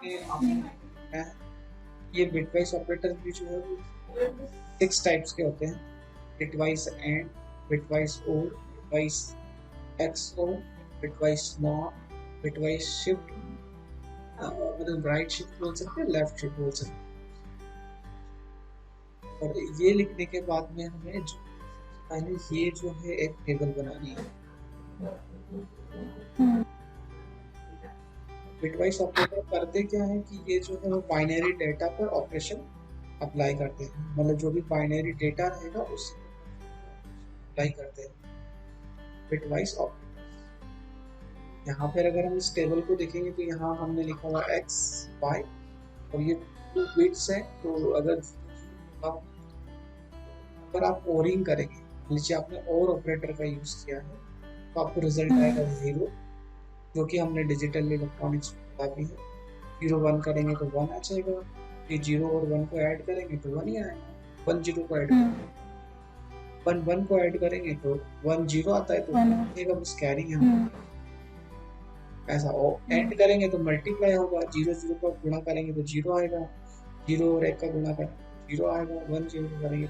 ये आपको है, ये बिटवाइज ऑपरेटर भी जो है वो 6 टाइप्स के होते हैं। बिटवाइज एंड, बिटवाइज और, bitwise XO, bitwise not, bitwise shift, मतलब राइट शिफ्ट बोल सकते हैं, लेफ्ट शिफ्ट बोल सकते हैं। और ये लिखने के बाद में हमें जो पहले ये जो है एक टेबल बनानी है। बिटवाइज ऑपरेटर करते क्या है कि ये जो है वो बाइनरी डेटा पर ऑपरेशन अप्लाई करते हैं, मतलब जो भी बाइनरी डेटा रहेगा उस अप्लाई करते हैं बिटवाइज ऑपरेटर। यहाँ पर अगर हम इस टेबल को देखेंगे तो यहाँ हमने लिखा हुआ x y और ये 2 बिट्स है। तो अगर आप ओरिंग करेंगे, नीचे आपने और ऑपरेटर का यूज किया है तो आपको रिजल्ट आएगा 0, जो कि हमने डिजिटल इलेक्ट्रॉनिक्स में पढ़ा भी है। 0 1 करेंगे तो 1 आ जाएगा, फिर 0 और 1 को ऐड करेंगे तो 1 ही आएगा। 1 0 को ऐड 1 1 को ऐड करेंगे तो 1 0 आता है, तो आएगा बस कैरी है। ऐसा और ऐड करेंगे तो मल्टीप्लाई होगा, 0 0 को गुणा करेंगे तो 0 आएगा, 0 और 1 का गुणा करेंगे 0 आएगा, 1 0 को करेंगे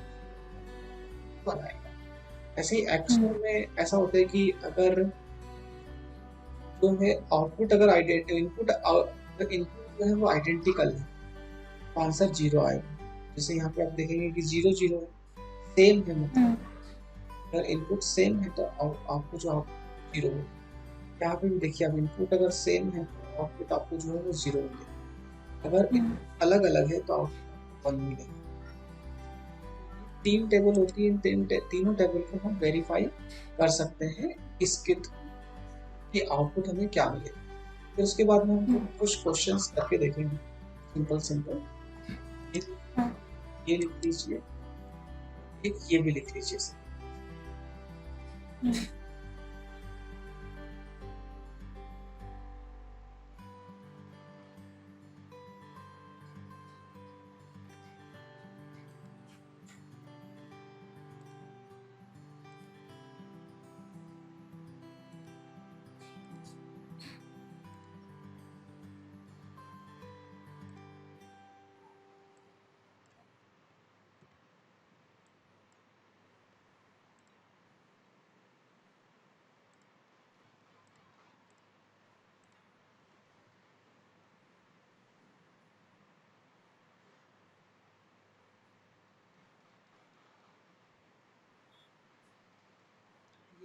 1 आएगा। ऐसे ही एक्सओर में ऐसा होता है कि अगर जो है आउटपुट अगर इनपुट जो है वो आइडेंटिकल है तो आंसर 0 आएगा। जैसे यहाँ पे आप देखेंगे कि 0 0 सेम है, मतलब अगर इनपुट सेम है तो आउटपुट जो आउटपुट 0 होगा। यहाँ पे भी देखिए, अब इनपुट अगर सेम है तो आउटपुट आपको जो है वो 0 मिलेगा, अगर इनपुट अलग अलग है तो आउटपुट 1 मिलेगा। 3 टेबल होती है, तीनों टेबल को हम वेरीफाई कर सकते हैं इसके कि आउटपुट हमें क्या मिलेगा। फिर उसके बाद में हम कुछ क्वेश्चंस करके देखेंगे, सिंपल सिंपल। ये लिख लीजिए, एक ये भी लिख लीजिए।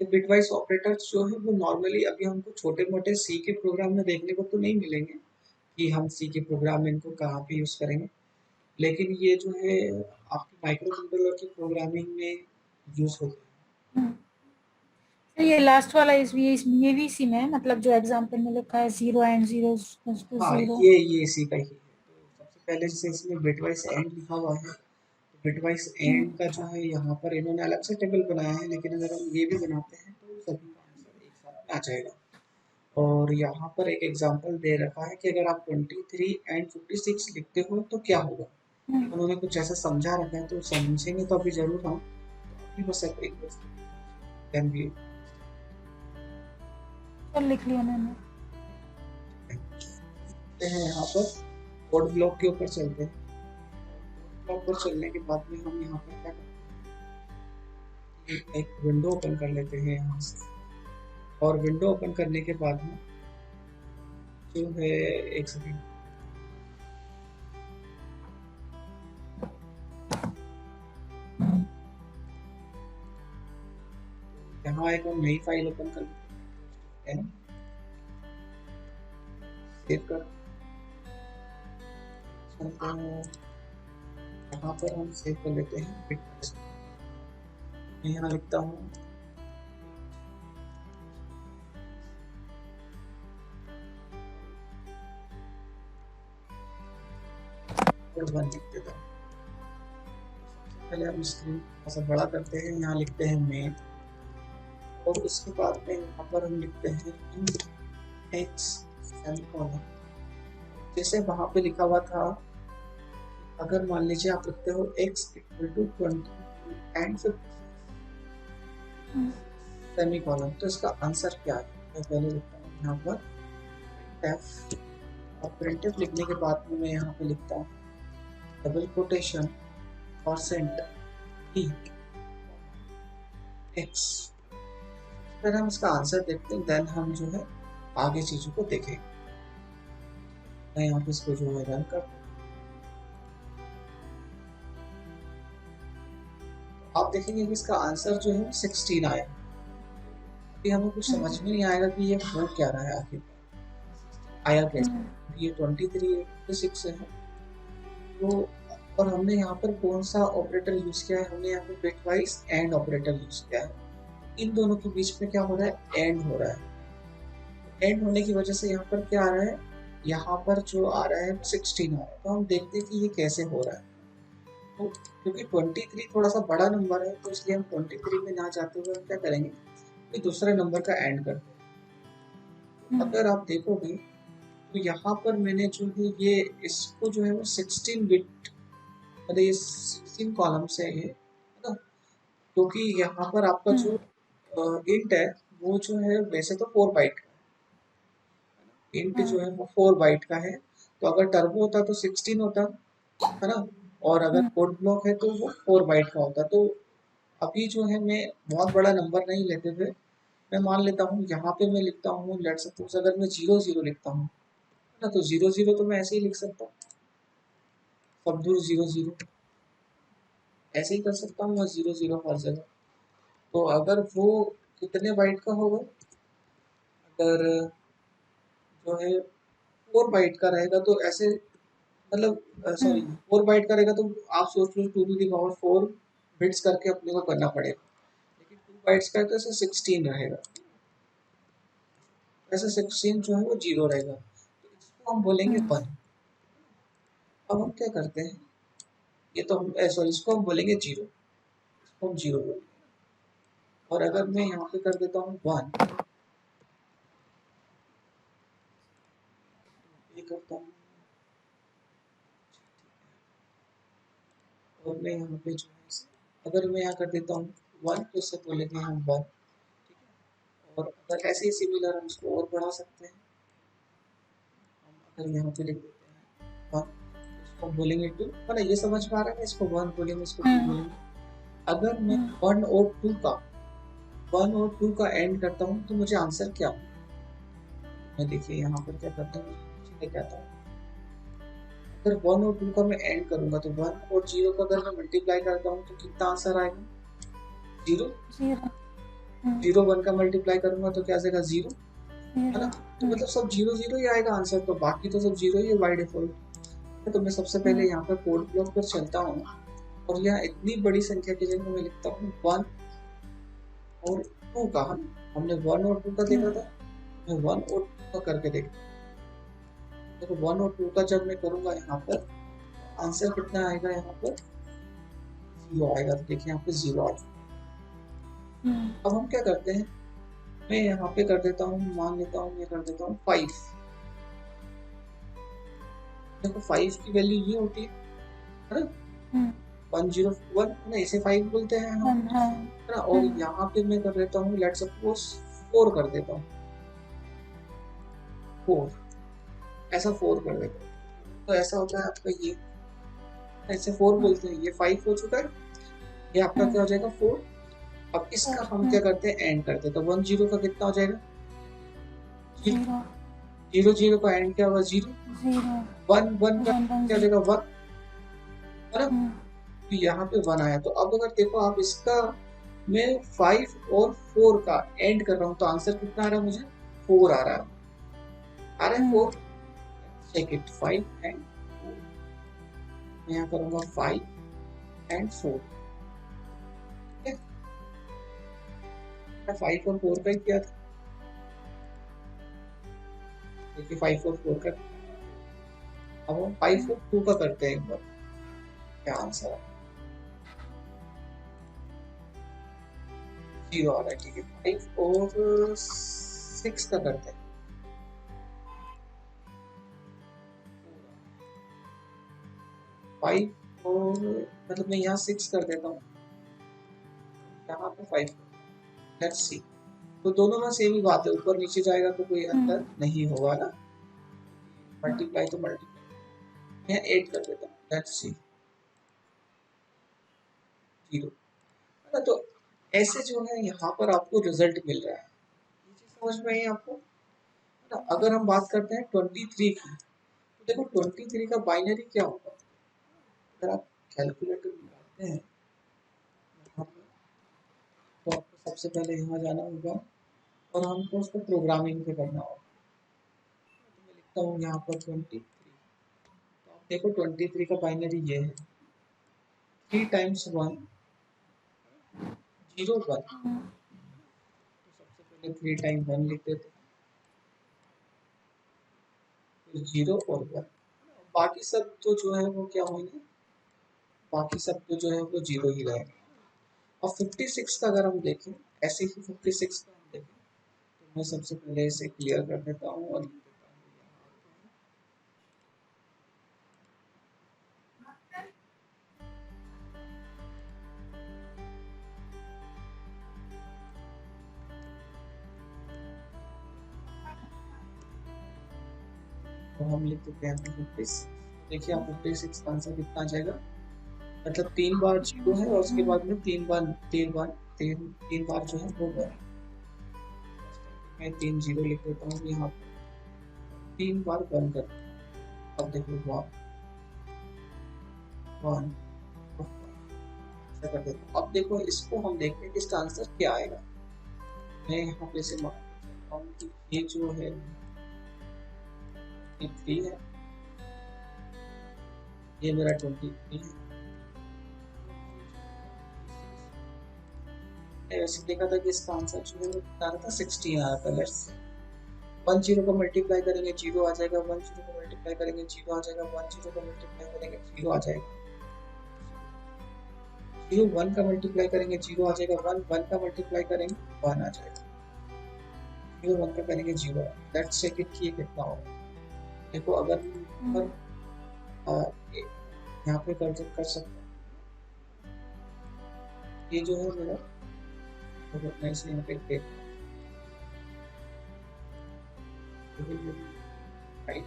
ये बिटवाइज ऑपरेटर्स जो है वो नॉर्मली अभी हमको छोटे मोटे सी के प्रोग्राम में देखने को तो नहीं मिलेंगे कि हम सी के प्रोग्राम में इनको कहाँ पे यूज करेंगे, लेकिन ये जो है आपकी माइक्रो कंट्रोलर की प्रोग्रामिंग में यूज होते हैं। तो ये लास्ट वाला ये भी इसी में है, मतलब जो एग्जांपल में लिखा है 0 एंड 0 हाँ, 0। ये इसी का ही है। तो सबसे पहले जैसे इसमें बिटवाइज एंड लिखा हुआ है, बिटवाइज एंड का जो है यहाँ पर इन्होंने अलग से टेबल बनाया है, लेकिन अगर हम ये भी बनाते हैं तो सभी का आंसर एक साथ में आ जाएगा। और यहाँ पर एक एग्जांपल दे रखा है कि अगर आप 23 एंड 56 लिखते हो तो क्या होगा। उन्होंने कुछ ऐसा समझा रखा है, तो समझेंगे तो अभी जरूर हम अभी बस एक देन भी लिख लिया मैंने। हैं। यहाँ पर कोड ब्लॉक के ऊपर चलते हैं। ब्लॉक पर चलने के बाद में हम यहाँ पर क्या करते हैं, एक विंडो ओपन कर लेते हैं यहाँ से। और विंडो ओपन करने के बाद में जो है, एक सेकेंड, यहाँ एक हम नई फाइल ओपन कर लेते हैं, सेव कर, यहाँ पर हम सेव कर लेते हैं। मैं यहाँ लिखता हूँ वन लिख देता हूँ। पहले हम स्क्रीन थोड़ा बड़ा करते हैं, यहाँ लिखते हैं मेन, और उसके बाद में यहाँ पर हम लिखते हैं x सेमीकोलन। जैसे वहां पे लिखा हुआ था, अगर मान लीजिए आप लिखते हो x equal to 20 and semicolon, तो इसका आंसर क्या है। मैं पहले लिखता हूँ यहाँ पर f और प्रिंटफ लिखने के बाद में मैं यहाँ पे लिखता हूँ डबल कोटेशन परसेंट ई एक्स। फिर हम इसका आंसर देखते हैं, देन हम जो है आगे चीजों को देखेंगे। मैं यहाँ पे इसको जो है रन कर, आप देखेंगे कि इसका आंसर जो है 16 आया। अभी हमें कुछ समझ में नहीं आएगा कि ये हो क्या रहा है, आखिर आया कैसे, ये 23 है 26 है। तो और हमने यहाँ पर कौन सा ऑपरेटर यूज किया है, हमने यहाँ पर बिटवाइज एंड ऑपरेटर यूज किया है। इन दोनों के बीच में क्या हो रहा है, एंड हो रहा है। एंड होने की वजह से यहाँ पर क्या आ रहा है, यहाँ पर जो आ रहा है 16 आ रहा है। तो हम देखते हैं कि ये कैसे हो रहा है। तो क्योंकि 23 थोड़ा सा बड़ा नंबर है, तो इसलिए हम 23 में ना जाते हुए हम क्या करेंगे कि दूसरे नंबर का एंड करते हैं। अगर आप देखोगे तो यहाँ पर मैंने जो है ये इसको जो है वो 16 बिट, मतलब ये 16 कॉलम से है ना, क्योंकि यहाँ पर आपका जो इंट है वो जो है वैसे तो 4 बाइट का, इंट जो है वो 4 बाइट का है। तो अगर टर्बो होता तो 16 होता है ना, और अगर कोड ब्लॉक है तो वो 4 बाइट का होता। तो अभी जो है मैं बहुत बड़ा नंबर नहीं लेते हुए मैं मान लेता हूँ, यहाँ पे मैं लिखता हूँ लेट सपोज अगर मैं 00 लिखता हूँ ना, तो 00 तो मैं ऐसे ही लिख सकता हूँ, सब दूर 00 ऐसे ही कर सकता हूँ मैं 00 हर जगह। तो अगर वो कितने बाइट का होगा, अगर जो है 4 बाइट का रहेगा तो ऐसे, मतलब सॉरी 4 बाइट का रहेगा तो आप सोच लो 2 टू द पावर 4 बिट्स करके अपने को करना पड़ेगा। लेकिन 2 बाइट्स का है तो ऐसे 16 रहेगा, ऐसे 16 जो है वो 0 रहेगा, तो इसको हम बोलेंगे 1। अब हम क्या करते हैं, ये तो हम सॉरी इसको हम बोलेंगे 0, इसको हम 0 बोलेंगे। और अगर मैं यहाँ पे कर देता हूँ 1, ये करता हूँ, और मैं यहाँ पे जो है अगर मैं यहाँ कर देता हूँ 1 तो इससे बोलेंगे हम 1, ठीक है। और अगर ऐसे ही सिमिलर हम इसको और बढ़ा सकते हैं, हम अगर यहाँ पे लिख देते हैं 1, इसको हम बोलेंगे 2, मतलब ये समझ में आ रहा है, इसको 1 बोलेंगे इसको 2 बोलेंगे। अगर मैं 1 और 2 का एंड करता हूँ तो मुझे आंसर क्या, मैं देखिए यहाँ पर क्या करता हूँ, नीचे लेके आता हूँ। अगर 1 और 2 का मैं एंड करूंगा तो 1 और 0 का अगर मैं मल्टीप्लाई करता हूँ तो कितना आंसर आएगा, 0। 0 1 का मल्टीप्लाई करूंगा तो क्या आएगा 0, है ना। तो मतलब सब 0 0 ही आएगा आंसर, तो बाकी तो सब 0 ही है बाय डिफॉल्ट। तो मैं सबसे पहले यहाँ पर कोड ब्लॉक पर चलता हूँ, और यहाँ इतनी बड़ी संख्या की जगह मैं लिखता हूँ 1 और 2 का। हमने 1 और 2 का देखा था, मैं 1 और 2 का करके देखता हूँ। देखो 1 और 2 का जब मैं करूंगा यहाँ पर आंसर कितना आएगा, यहाँ पर 0 आएगा। तो देखिए यहाँ पे 0 आ चुका। अब हम क्या करते हैं, मैं यहाँ पे कर देता हूँ, मान लेता हूँ मैं कर देता हूँ 5। देखो 5 की वैल्यू ये होती है ना, 101 है ना, इसे 5 बोलते हैं हम, है ना। और यहाँ पे मैं कर देता हूँ लेट्स सपोज 4 कर देता हूँ, 4 ऐसा 4 कर देता हूँ, तो ऐसा होता है आपका ये, ऐसे 4 बोलते हैं। ये 5 हो चुका है, ये आपका क्या हो जाएगा 4। अब इसका हम क्या करते हैं, एंड करते हैं। तो 1 0 का कितना हो जाएगा 0, 0 का एंड क्या होगा 0, 1 1 का क्या हो जाएगा 1, है ना। तो यहाँ पे 1 आया। तो अब अगर देखो आप इसका मैं 5 और 4 का एंड कर रहा हूँ तो आंसर कितना आ रहा है मुझे, 4 आ रहा है 4। चेक इट 5 एंड 4, मैं यहाँ करूँगा 5 एंड 4, ठीक है। 5 और 4 का ही किया था, देखिए 5 और 4 का। अब हम 5 और 2 का करते हैं एक बार, क्या आंसर है, 0 आ रहा है, ठीक है। 5 और 6 का करते हैं, 5 और मतलब मैं यहाँ 6 कर देता हूँ, यहाँ पे 5, लेट्स सी। तो दोनों में सेम ही बात है, ऊपर नीचे जाएगा तो कोई अंतर नहीं होगा ना। मल्टीप्लाई तो मल्टीप्लाई, मैं 8 कर देता हूँ, लेट्स सी 0। तो ऐसे जो है यहाँ पर आपको रिजल्ट मिल रहा है, ये चीज समझ में आई आपको ना। अगर हम बात करते हैं 23 की, तो देखो 23 का बाइनरी क्या होगा, अगर आप कैलकुलेटर निकालते हैं यहाँ पर, तो आपको सबसे पहले यहाँ जाना होगा और हमको उसको प्रोग्रामिंग पे करना होगा। तो मैं लिखता हूँ यहाँ पर 23, तो आप देखो 23 का बाइनरी ये है 3 टाइम्स 1 0 1। तो सबसे पहले 3 टाइम 1 लिख देते हैं, फिर 0 और 1। बाकी सब तो जो है वो क्या होंगे, बाकी सब तो जो है वो 0 ही रहेंगे। और 56 का अगर हम देखें, ऐसे ही 56 का हम देखें, तो मैं सबसे पहले इसे क्लियर कर देता हूँ और लिख देता हूँ तो हम लिख देते हैं 56। देखिए आप 56 का आंसर कितना आ जाएगा, मतलब 3 बार 0 है और उसके बाद में 3 बार जो है वो 1। मैं 3 0 लिख देता हूँ यहाँ पर, 3 बार 1 कर, अब देखो 1 ऐसा कर देता हूँ। अब देखो इसको हम देखते हैं कि इसका आंसर क्या आएगा। मैं यहाँ पे से मान सकता हूँ कि ये जो है 3 है, ये मेरा 23 है। वैसे देखा था कि इसका आंसर जो है वो कितना आ रहा था, 16 आ रहा था। लेट्स 1 0 को मल्टीप्लाई करेंगे 0 आ जाएगा, 1 0 को मल्टीप्लाई करेंगे 0 आ जाएगा, 1 0 को मल्टीप्लाई करेंगे 0 आ जाएगा, 0 1 का मल्टीप्लाई करेंगे 0 आ जाएगा, 1 1 का मल्टीप्लाई करेंगे 1 आ जाएगा, 0 1 का करेंगे 0। लेट्स चेक इट कि ये कितना होगा। देखो अगर यहाँ पे कर सकते हैं, ये जो है मेरा, मैं इसे यहाँ पे देख राइट,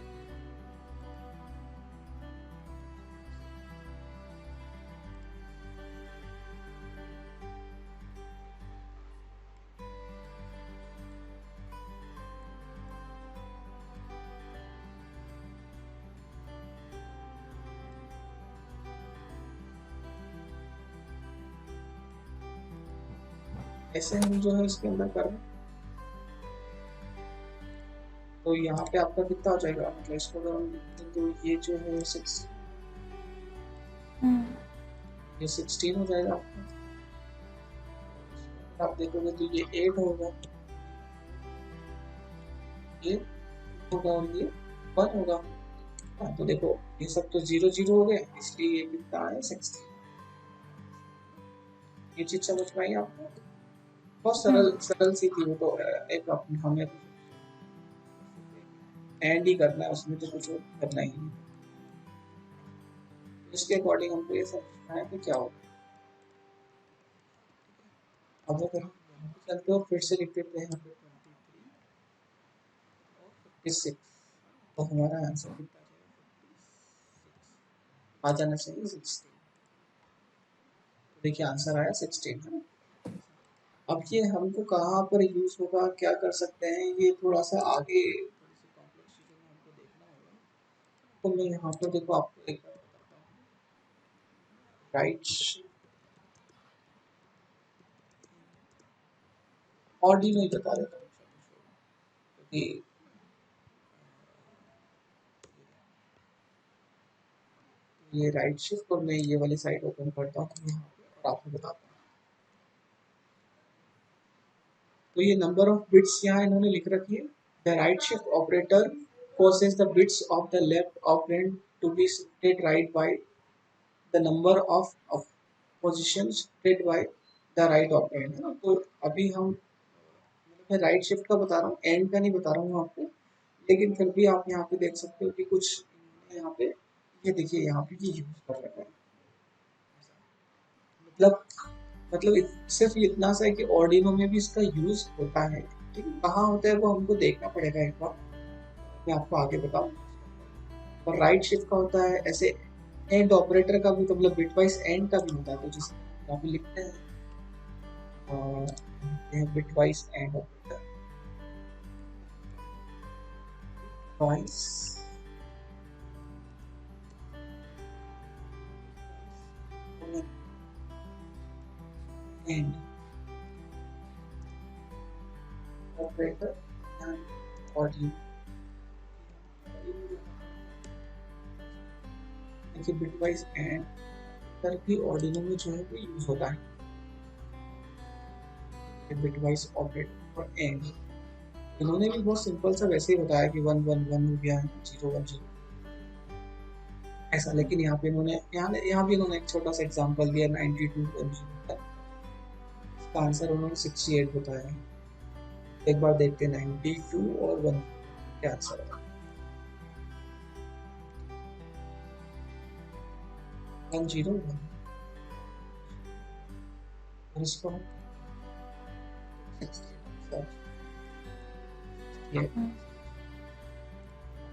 ऐसे हम जो है इसके अंदर कर, तो यहाँ पे आपका कितना हो जाएगा, मतलब इसको अगर हम लिखते हैं तो ये जो है 6, ये 16 हो जाएगा आपका। आप देखोगे तो ये 8 होगा, ये होगा और ये 1 होगा। हाँ, तो देखो ये सब तो 0 0 हो गए, इसलिए ये कितना है 16। ये चीज समझ में आई आपको, बहुत सरल सरल सी थी वो तो, एक हमें एंड ही करना है, उसमें तो कुछ करना ही नहीं। इसके अकॉर्डिंग हमको ये समझना है कि क्या होगा। अब अगर चलते हो फिर से लिख देते हैं यहाँ पे 23 और 56, तो हमारा आंसर कितना आ जाना चाहिए 16। देखिए आंसर आया 16 है। अब ये हमको कहाँ पर यूज होगा, क्या कर सकते हैं, ये थोड़ा सा आगे थोड़ी सी कॉम्प्लेक्स चीजों में हमको देखना होगा। तो मैं यहाँ पर देखो आपको एक बार बताता हूँ, राइट ऑर्डिनो ही बता देता हूँ क्योंकि ये राइट शिफ्ट और मैं ये वाली साइड ओपन करता हूँ यहाँ पे और आपको बताता हूँ। तो ये नंबर ऑफ बिट्स यहाँ इन्होंने लिख रखी है, the right shift operator causes the bits of the left operand to be shifted right by the number of positions shifted by the right operand, है ना। तो अभी हम, मैं राइट शिफ्ट का बता रहा हूँ, एंड का नहीं बता रहा हूँ आपको, लेकिन फिर भी आप यहाँ पे देख सकते हो कि कुछ यहाँ पे, ये देखिए यहाँ पे ये यूज कर रखा है, मतलब सिर्फ इतना सा है कि ऑर्डिनो में भी इसका यूज होता है, ठीक है। कहाँ होता है वो हमको देखना पड़ेगा एक बार, मैं आपको आगे बताऊँ। और राइट शिफ्ट का होता है ऐसे एंड ऑपरेटर का भी, मतलब बिटवाइज एंड का भी होता है। तो जिसे यहाँ पे लिखते हैं bitwise and operator, bitwise and operator audio. देखिए बिटवाइज एंड भी ऑर्डिनो में जो है वो यूज होता है, बिटवाइज ऑपरेटर और एंड। इन्होंने भी बहुत सिंपल सा वैसे ही बताया कि 1 1 1 हो गया, 0 1 0 ऐसा। लेकिन यहाँ पे इन्होंने यहाँ भी इन्होंने एक छोटा सा एग्जांपल दिया 92 1 0 का आंसर उन्होंने 68 बताया है। एक बार देखते हैं 92 और 1 क्या आंसर है। 1 0 1 और इसको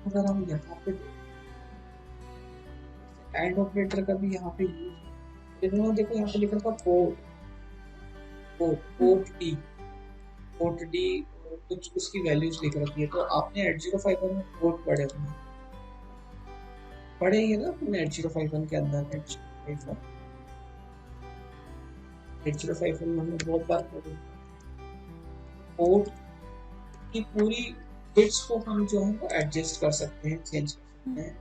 अगर हम यहाँ पे एंड ऑपरेटर का भी यहाँ पे यूज, इन्होंने देखो यहाँ पे लिखा था पोर्ट डी कुछ उसकी वैल्यूज लिख रखी है। तो आपने 8051 में पोर्ट पढ़े होंगे, पढ़ेंगे ना अपने 8051 के अंदर। 8051 में हमने बहुत बार पढ़े। पोर्ट की पूरी बिट्स को हम जो है वो एडजस्ट कर सकते हैं, चेंज कर सकते हैं,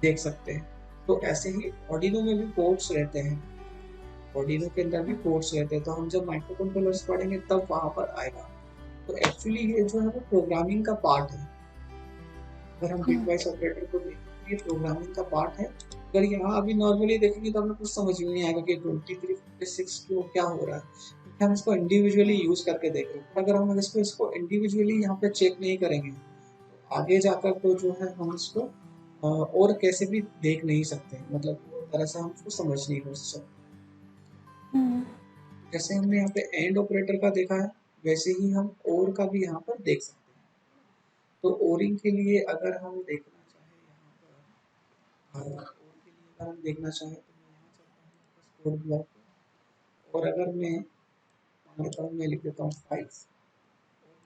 देख सकते हैं। तो ऐसे ही ऑर्डिनो में भी पोर्ट्स रहते हैं, ऑर्डिनो के अंदर भी पोर्ट्स रहते हैं। तो हम जब माइक्रो कंट्रोलर्स पढ़ेंगे तब वहां पर आएगा। तो एक्चुअली ये जो है वो प्रोग्रामिंग का पार्ट है। अगर हम बिटवाइज ऑपरेटर को देखें, ये प्रोग्रामिंग का पार्ट है। अगर यहाँ अभी नॉर्मली देखेंगे तो हमें कुछ समझ में नहीं आएगा कि 23 56 क्यों क्या हो रहा है, क्योंकि हम इसको इंडिविजुअली यूज करके देख रहे हैं। अगर हम इसको इंडिविजुअली यहाँ पे चेक नहीं करेंगे तो आगे जाकर तो जो है हम इसको और कैसे भी देख नहीं सकते, मतलब तरह से हम उसको समझ नहीं कर सकते। जैसे हमने यहाँ पे एंड ऑपरेटर का देखा है, वैसे ही हम और का भी यहाँ पर देख सकते हैं। तो ओरिंग के लिए अगर हम देखना चाहें यहाँ पर, हम देखना चाहें तो मैं यहाँ चलता हूँ कोड ब्लॉक, और अगर मैं लिख देता हूँ 5 और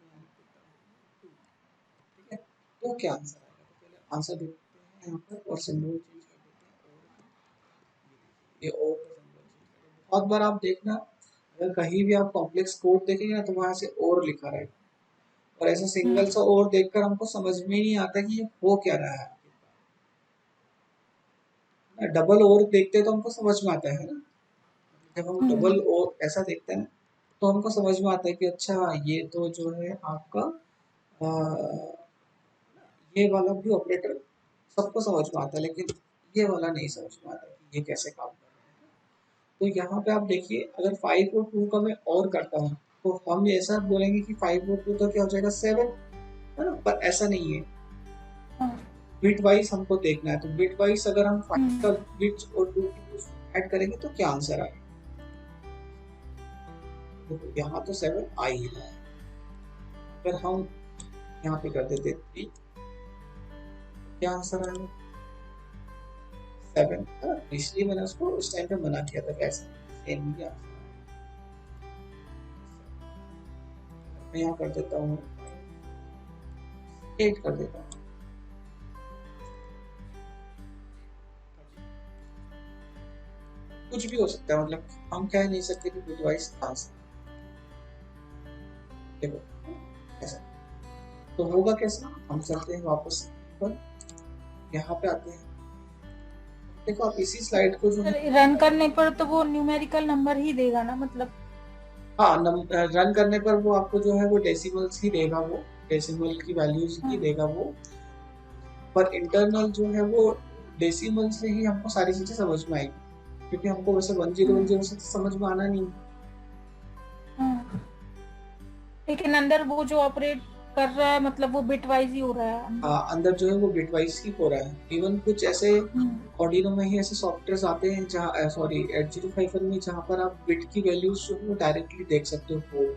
मैं लिख देता हूँ 2, ठीक है। तो क्या आंसर आएगा? तो पहले आंसर देखते हैं यहाँ पर और सिंबल चेंज कर देते हैं, और ये और का सिंबल चेंज कर देते हैं। बहुत बार आप देखना, अगर कहीं भी आप कॉम्प्लेक्स कोड देखेंगे ना तो वहां से और लिखा रहेगा, और ऐसा सिंगल सा और देखकर हमको समझ में नहीं आता कि ये हो क्या रहा है। डबल और देखते तो हमको समझ में आता है ना, जब हम डबल और ऐसा देखते हैं तो हमको समझ में आता है कि अच्छा ये तो जो है आपका ये वाला भी ऑपरेटर सबको समझ में आता है, लेकिन ये वाला नहीं समझ में आता कि ये कैसे काम कर रहा है। तो यहाँ पे आप देखिए, अगर 5 और 2 का मैं और करता हूँ तो हम ऐसा बोलेंगे कि 5 और 2 तो क्या हो जाएगा 7, है ना। पर ऐसा नहीं है, बिट वाइज हमको देखना है। तो बिट वाइज अगर हम 5 का बिट और 2 की ऐड करेंगे तो क्या आंसर आएगा? तो यहाँ तो 7 आ ही रहा है। अगर हम यहाँ पे कर देते 3, क्या आंसर आएगा? 7, है ना। इसलिए मैंने उसको उस टाइम पे मना किया था, कैसे सेम ही आंसर। मैं यहाँ कर देता हूँ 8 कर देता हूँ। कुछ भी हो सकता है, मतलब हम कह नहीं सकते कि बिटवाइज आंसर। देखो ऐसा तो होगा कैसे? हम चलते हैं वापस पर, यहाँ पे आते हैं। देखो आप इसी स्लाइड को जो है रन करने पर तो वो न्यूमेरिकल नंबर ही देगा ना, मतलब हाँ रन करने पर वो आपको जो है वो डेसिमल्स ही देगा, वो डेसिमल की वैल्यूज ही देगा वो। पर इंटरनल जो है वो डेसिमल से ही हमको सारी चीजें समझ में आएगी, क्योंकि हमको वैसे 1010 से समझ में आना नहीं। लेकिन अंदर वो जो ऑपरेट कर रहा है मतलब वो बिट वाइज ही हो रहा है। हाँ अंदर जो है वो बिट वाइज ही हो रहा है। इवन कुछ ऐसे ऑर्डिनो में ही ऐसे सॉफ्टवेयर आते हैं जहाँ सॉरी 8051 में जहाँ पर आप बिट की वैल्यूज जो है वो डायरेक्टली देख सकते हो कोड।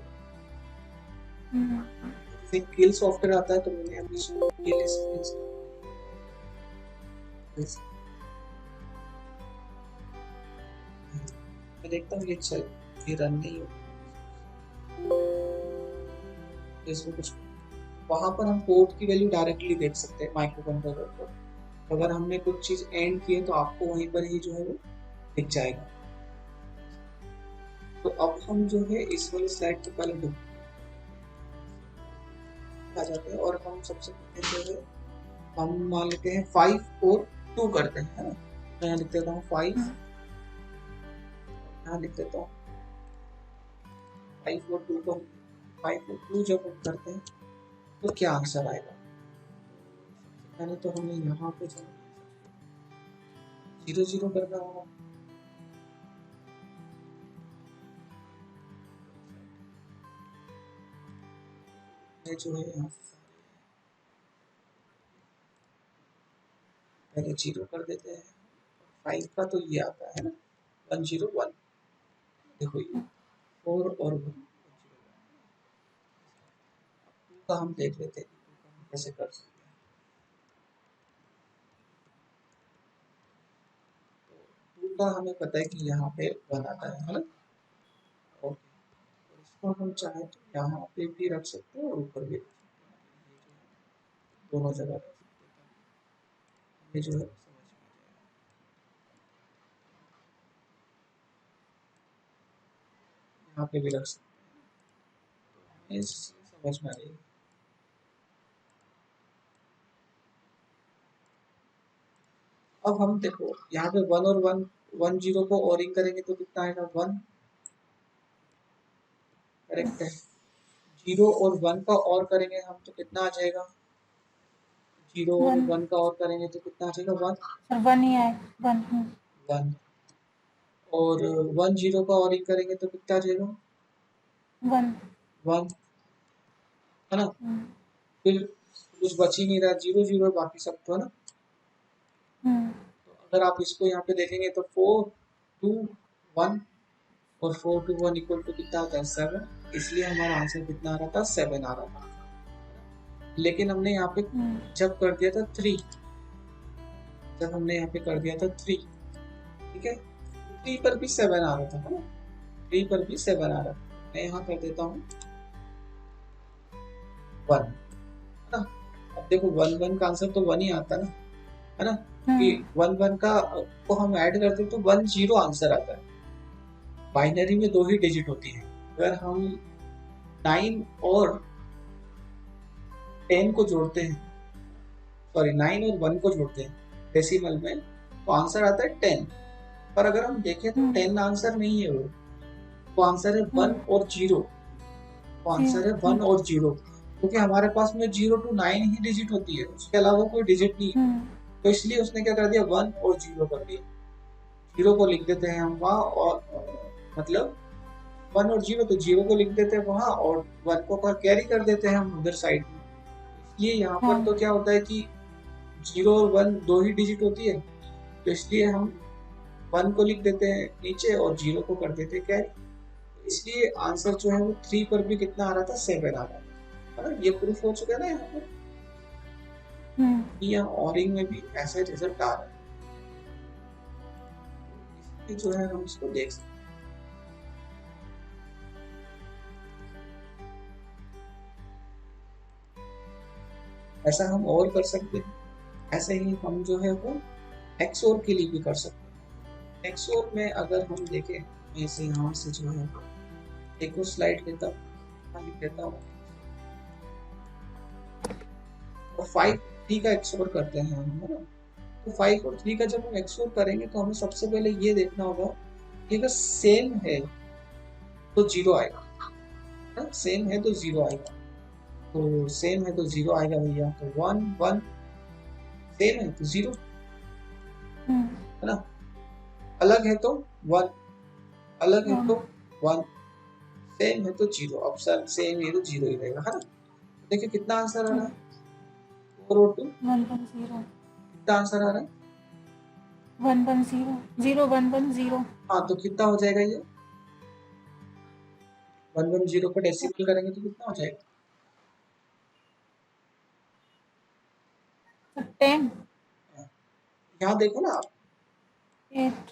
जैसे किल सॉफ्टवेयर आता है, तो मैंने अभी मैं देखता हूँ ये रन नहीं हो इसमें कुछ, वहां पर हम पोर्ट की वैल्यू डायरेक्टली देख सकते हैं माइक्रो कंट्रोलर पर। अगर हमने कुछ चीज एंड की है तो आपको वहीं पर ही जो है वो दिख जाएगा। तो अब हम जो है इस वाली स्लाइड को पहले आ जाते हैं और हम सबसे पहले जो है हम मान लेते हैं 5 और 2 करते हैं, है ना। मैं यहाँ लिख देता हूँ 5, यहाँ लिख देता हूँ 5 और 2 को, 5 और 2 जब हम करते हैं तो क्या आंसर आएगा। पहले तो हमें यहाँ पे जो 0 0 करना होगा। जो है यहाँ पहले 0 कर देते हैं, 5 का तो ये आता है ना 1 0 1, देखो ये 4 और 1 का हम देख लेते हैं कैसे कर सकते हैं। तो 2 का हमें पता है कि यहाँ पे 1 आता है ना। ओके, तो इसको हम चाहे तो यहाँ पे भी रख सकते हैं और ऊपर भी रख सकते हैं, दोनों जगह रख सकते हैं। ये जो है समझ में आ जाएगा, यहाँ पे भी रख सकते हैं, समझ में आ रही है। अब हम देखो यहाँ पे 1 और 1 0 को ओरिंग करेंगे तो कितना आएगा 1, करेक्ट है। 0 और 1 का और करेंगे हम तो कितना आ जाएगा, 0 और 1 का और करेंगे तो कितना आ जाएगा 1 1 ही आए 1 1, और 1 0 का और करेंगे तो कितना आ जाएगा 1 1, है ना। फिर कुछ बच ही नहीं रहा, 0 0 बाकी सब तो, है ना। तो अगर आप इसको यहाँ पे देखेंगे तो 4 2 1 और 4 2 1 इक्वल टू कितना होता है 7, इसलिए हमारा आंसर कितना आ रहा था 7 आ रहा था। लेकिन हमने यहाँ पे जब कर दिया था 3, जब हमने यहाँ पे कर दिया था 3, ठीक है, 3 पर भी 7 आ रहा था, है ना, 3 पर भी 7 आ रहा था। मैं यहाँ कर देता हूँ 1, है ना। अब देखो 1 1 का आंसर तो 1 ही आता है ना, है ना, कि 1 1 का को हम ऐड करते तो 1 0 आंसर आता है। बाइनरी में 2 ही डिजिट होती है, अगर हम 9 और 10 को जोड़ते हैं, सॉरी 9 और 1 को जोड़ते हैं डेसिमल में तो आंसर आता है 10। पर अगर हम देखें तो 10 आंसर नहीं है, वो आंसर है 1 और 0, वो आंसर है 1 और 0, क्योंकि हमारे पास में 0 to 9 ही डिजिट होती है, उसके अलावा कोई डिजिट नहीं है। तो इसलिए उसने क्या कर दिया 1 और 0 कर दिया, 0 को लिख देते हैं हम वहाँ, और मतलब 1 और 0 तो 0 को लिख देते हैं वहाँ और 1 को कैरी कर देते हैं हम उधर साइड में। इसलिए यहाँ पर तो क्या होता है कि 0 और 1 2 ही डिजिट होती है, तो इसलिए हम 1 को लिख देते हैं नीचे और 0 को कर देते हैं कैरी। इसलिए आंसर जो है वो 3 पर भी कितना आ रहा था 7 आ रहा था, है ना। ये प्रूफ हो चुका है ना यहाँ पर, यहाँ ऑरिंग में भी ऐसा रिजल्ट आ रहा है, इसलिए जो है हम इसको देख सकते हैं। ऐसा हम और कर सकते हैं, ऐसे ही हम जो है वो एक्सओर के लिए भी कर सकते हैं। एक्सओर में अगर हम देखें, ऐसे यहाँ से जो है एक और स्लाइड लेता हूँ, लिख देता हूँ और 5 3 का एक्सओर करते हैं हम, है ना। तो 5 और 3 का जब हम एक्सओर करेंगे तो हमें सबसे पहले ये देखना होगा कि अगर सेम है तो 0 आएगा, सेम है तो 0 आएगा। तो सेम है तो 0 आएगा भैया, तो 1 1, सेम है तो 0, है ना। अलग है तो 1, अलग है तो 1, सेम है तो 0। अब सर सेम है तो 0 ही रहेगा, है ना। देखिए कितना आंसर आ रहा है 4 और 2 110, कितना आंसर आ रहा है 110 0 110। हाँ, तो कितना हो जाएगा ये 110 को डेसिमल करेंगे तो कितना हो जाएगा 10। यहाँ देखो ना आप, 8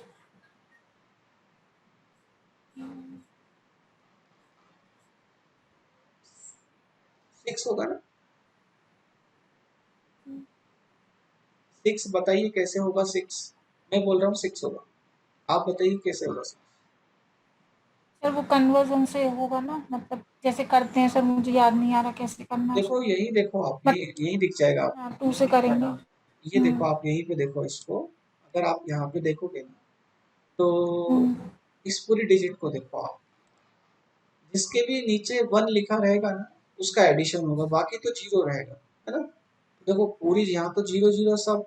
6 होगा ना, 6 बताइए कैसे होगा 6? मैं बोल रहा हूँ 6 होगा, आप बताइए कैसे होगा 6? सर वो कन्वर्जन से होगा ना, मतलब जैसे करते हैं सर, मुझे याद नहीं आ रहा कैसे करना है देखो उसको। यही देखो आप, बट यही दिख जाएगा आप, हाँ 2 से करेंगे। ये देखो आप यहीं पे देखो इसको, अगर आप यहाँ पे देखोगे ना तो हम्म, इस पूरी डिजिट को देखो आप, जिसके भी नीचे 1 लिखा रहेगा ना उसका एडिशन होगा, बाकी तो 0 रहेगा, है ना। देखो पूरी यहाँ तो 0 0 सब,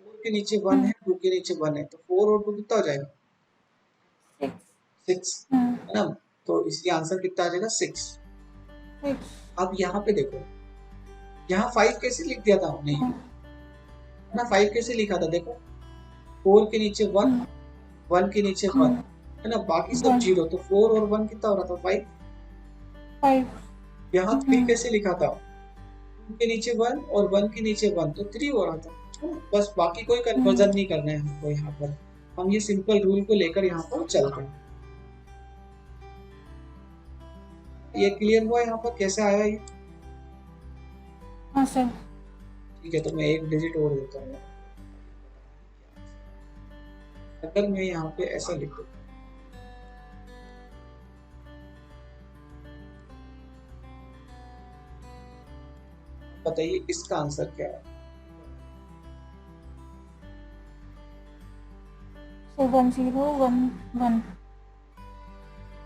4 के नीचे 1 हम्म, है, 2 के नीचे 1 है, तो 4 और 2 कितना हो जाएगा? 6 6, है ना। तो इसकी आंसर कितना आ जाएगा? 6। 6 अब यहाँ पे देखो, यहाँ 5 कैसे लिख दिया था हमने, है ना, 5 कैसे लिखा था देखो, 4 के नीचे 1, 1 के नीचे 1, है ना, बाकी सब 1 0, तो 4 और 1 कितना हो रहा था? 5। 5 यहाँ 3 कैसे लिखा था? 2 के नीचे 1 और 1 के नीचे 1, तो 3 हो रहा था, है ना? बस बाकी कोई कन्वर्जन नहीं करना है हमको यहाँ पर, हम ये सिंपल रूल को लेकर यहाँ पर चलते हैं। ये क्लियर हुआ यहाँ पर कैसे आया ये? हाँ सर। ठीक है, तो मैं एक डिजिट और देता हूँ, अगर मैं यहाँ पे ऐसा लिख दूँ, बताइए इसका आंसर क्या है? सर 1011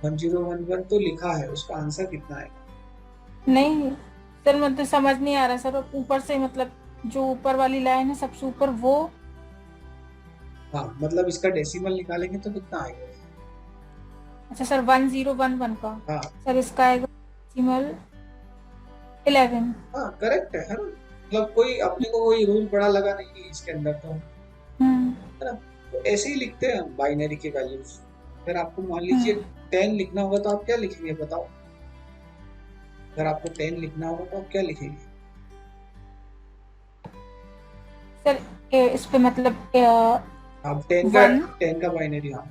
1011 तो लिखा है, उसका आंसर कितना है? नहीं सर, मतलब समझ नहीं आ रहा सर, ऊपर से मतलब जो ऊपर वाली लाइन है सबसे ऊपर वो। हाँ मतलब इसका डेसिमल निकालेंगे तो कितना आएगा? अच्छा सर 1011 का। हाँ सर इसका आएगा डेसिमल 11। हाँ करेक्ट है ना, मतलब कोई अपने को कोई रूल बड़ा लगा नहीं है इसके अंदर तो, हम्म है ना। तो ऐसे ही लिखते हैं हम बाइनरी के वैल्यूज। अगर आपको मान लीजिए हम्म 10 लिखना होगा तो आप क्या लिखेंगे बताओ? अगर आपको 10 लिखना होगा तो आप क्या लिखेंगे? सर इस पे मतलब आप 1 10 का बाइनरी, हाँ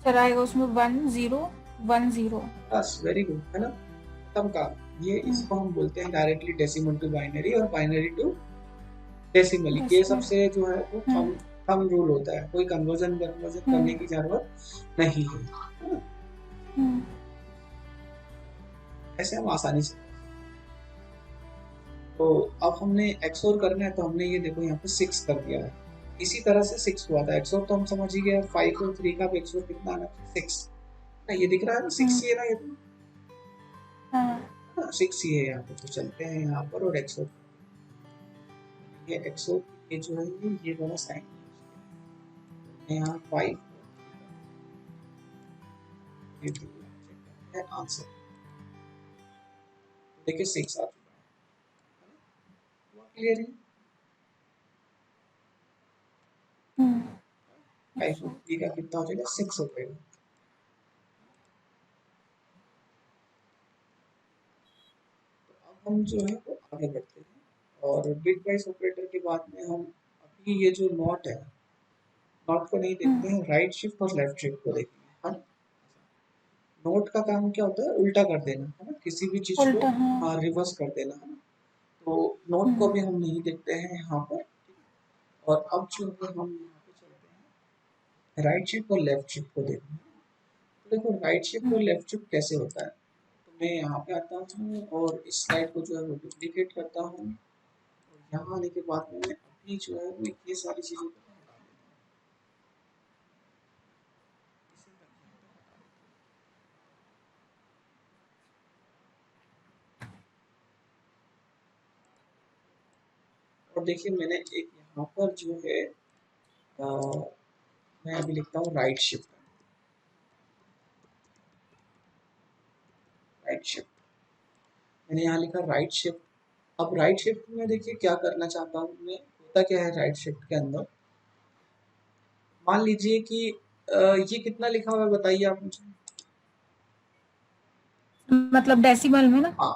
सर आएगा उसमें 1010। बस वेरी गुड, है ना, खत्म काम। ये इसको हम बोलते हैं डायरेक्टली डेसिमल टू बाइनरी और बाइनरी टू डेसिमल, ये डेसिमल। सबसे जो है वो हम्म थंब रूल होता है, कोई कन्वर्जन कन्वर्जन करने हम्म की जरूरत नहीं है ना? हम्म ऐसे हम आसानी से, तो अब हमने एक्सोर करना है, तो हमने ये देखो यहाँ पे 6 कर दिया है, इसी तरह से 6 हुआ था एक्सोर, तो हम समझ ही गए 5 और 3 का भी एक्सोर कितना आना? 6 ना, ये दिख रहा है ना 6 हम्म, ही है ना, ये तो हाँ 6 ही है यहाँ पे, तो चलते हैं यहाँ पर और एक्सोर, ये एक्सोर ये जो है ये वाला साइन यहाँ 5 है आंसर, देखिए 6 आ चुका है, क्लियर है? हम्म 5 और 3 का कितना हो जाएगा? 6 हो जाएगा। अब हम जो है वो आगे बढ़ते हैं, और बिट वाइज ऑपरेटर के बाद में हम अभी ये जो नॉट है, नॉट को नहीं देखते हैं, राइट शिफ्ट और लेफ्ट शिफ्ट को देखेंगे, है ना। नोट का काम क्या होता है? उल्टा कर देना, है ना, किसी भी चीज को उल्टा हाँ। रिवर्स कर देना, है ना। तो नोट को हम्म भी हम नहीं देखते हैं यहाँ पर, और अब जो है हम यहाँ पे चलते हैं राइट शिफ्ट और लेफ्ट शिफ्ट को देखते हैं। तो देखो राइट शिफ्ट और लेफ्ट शिफ्ट कैसे होता है, तो मैं यहाँ पे आता हूँ और इस स्लाइड को जो है वो डुप्लीकेट करता हूँ, और यहाँ आने के बाद में मैं अभी जो है वो ये सारी चीज़ों को हटा देता हूँ, इसे मैं यहाँ पे हटा देता हूँ। और देखिए मैंने एक यहाँ पर जो है मैं अभी लिखता हूँ राइट शिफ्ट, राइट शिफ्ट मैंने यहाँ लिखा राइट शिफ्ट। अब राइट शिफ्ट में देखिए क्या करना चाहता हूँ मैं, होता क्या है राइट शिफ्ट के अंदर, मान लीजिए कि ये कितना लिखा हुआ है बताइए आप मुझे? मतलब डेसिमल में ना हाँ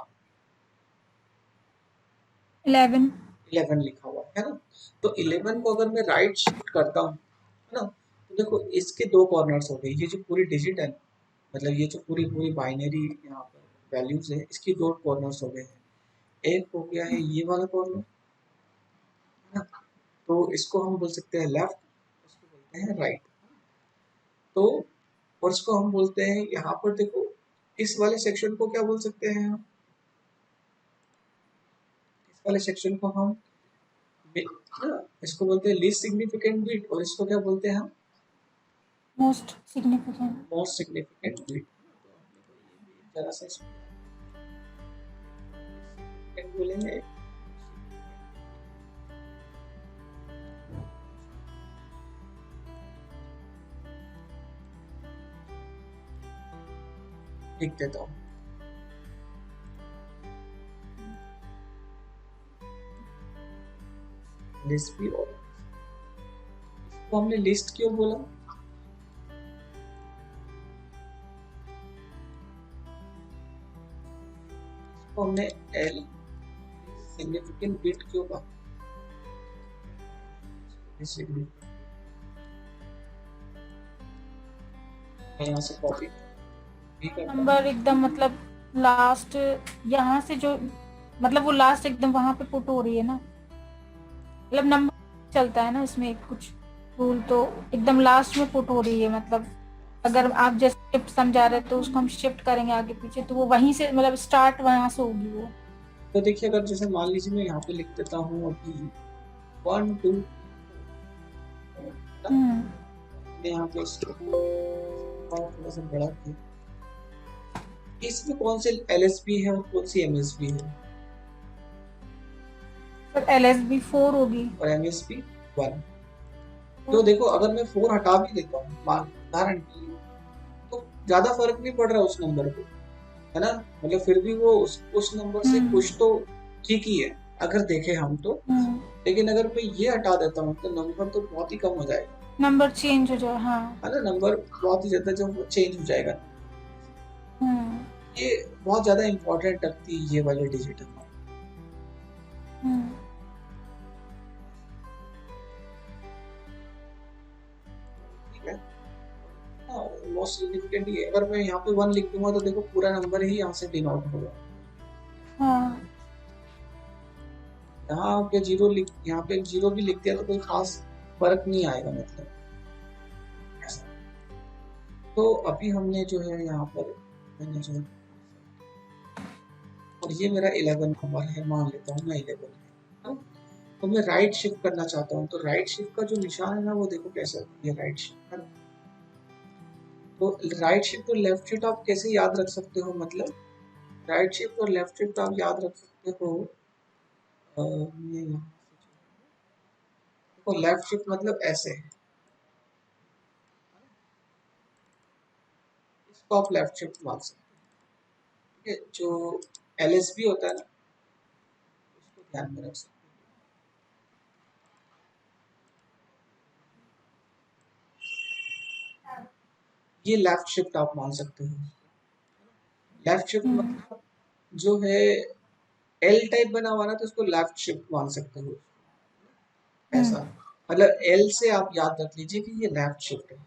11। 11 लिखा हुआ है ना। तो 11 को अगर मैं राइट शिफ्ट करता हूँ, है ना, तो देखो इसके दो कॉर्नर्स हो गए, ये जो पूरी डिजिट है, मतलब ये जो पूरी पूरी बाइनरी यहाँ पर वैल्यूज है, इसकी दो कॉर्नर्स हो गए हैं। एक हो गया है ये वाला कॉर्नर, है ना, तो इसको हम बोल सकते हैं लेफ्ट, इसको बोलते हैं राइट। तो और इसको हम बोलते हैं यहाँ पर देखो, इस वाले सेक्शन को क्या बोल सकते हैं हम, इस वाले सेक्शन को हम इसको बोलते हैं लीस्ट सिग्निफिकेंट बिट, और इसको क्या बोलते हैं हम, most significant. Most significant bit. जरा सा इसको बोलेंगे, लिख देता हूँ। लिस्ट भी, और इसको हमने लिस्ट क्यों बोला, इसको हमने एल सिग्निफिकेंट बिट क्यों कहा, यहाँ से कॉपी नंबर एकदम मतलब लास्ट, यहाँ से जो मतलब वो लास्ट एकदम वहां पे पुट हो रही है ना, मतलब नंबर चलता है ना इसमें कुछ रूल, तो एकदम लास्ट में पुट हो रही है। मतलब अगर आप जैसे शिफ्ट समझा रहे तो उसको हम शिफ्ट करेंगे आगे पीछे, तो वो वहीं से मतलब स्टार्ट वहां से होगी वो। तो देखिए, अगर जैसे मान लीजिए मैं यहाँ पे लिख देता हूँ अभी 1 2, यहाँ पे थोड़ा सा बड़ा किया, इसमें कौन से LSB है और कौन सी MSB है, पर LSB 4 होगी और MSB 1। तो देखो अगर मैं 4 हटा भी देता हूँ उदाहरण के लिए, तो ज्यादा फर्क नहीं पड़ रहा उस नंबर को, है ना, मतलब फिर भी वो उस नंबर से कुछ तो ठीक ही है अगर देखें हम तो। लेकिन अगर मैं ये हटा देता हूँ तो नंबर तो बहुत ही कम हो जाएगा, नंबर चेंज हो जाए, हाँ है ना, नंबर बहुत ही ज्यादा जो चेंज हो जाएगा। ये बहुत ज्यादा इम्पोर्टेंट रखती है ये वाली डिजिट हमारी। ठीक है, मोस्ट सिग्निफिकेंट ही है। अगर मैं यहाँ पे 1 लिख दूंगा तो देखो पूरा नंबर ही यहाँ से डिनोट होगा। यहाँ पे जीरो लिख, यहाँ पे जीरो भी लिख दिया तो कोई खास फर्क नहीं आएगा, मतलब ऐसा। तो अभी हमने जो है यहाँ पर मैंने जो, और ये मेरा 11 नंबर है, मान लेता हूँ मैं 11 है, तो मैं राइट शिफ्ट करना चाहता हूँ। तो राइट शिफ्ट का जो निशान है ना, वो देखो कैसा, ये राइट शिफ्ट है। तो राइट शिफ्ट और लेफ्ट शिफ्ट आप कैसे याद रख सकते हो, मतलब राइट शिफ्ट और लेफ्ट शिफ्ट आप याद रख सकते हो, तो लेफ्ट शिफ्ट मतलब ऐसे, इसको आप लेफ्ट शिफ्ट मान सकते हो। ठीक है, जो LSB होता है ना, उसको ध्यान में रख सकते हो, ये लेफ्ट शिफ्ट आप मान सकते हो। लेफ्ट शिफ्ट मतलब जो है L टाइप बना हुआ ना, तो उसको लेफ्ट शिफ्ट मान सकते हो, ऐसा, मतलब L से आप याद रख लीजिए कि ये लेफ्ट शिफ्ट है।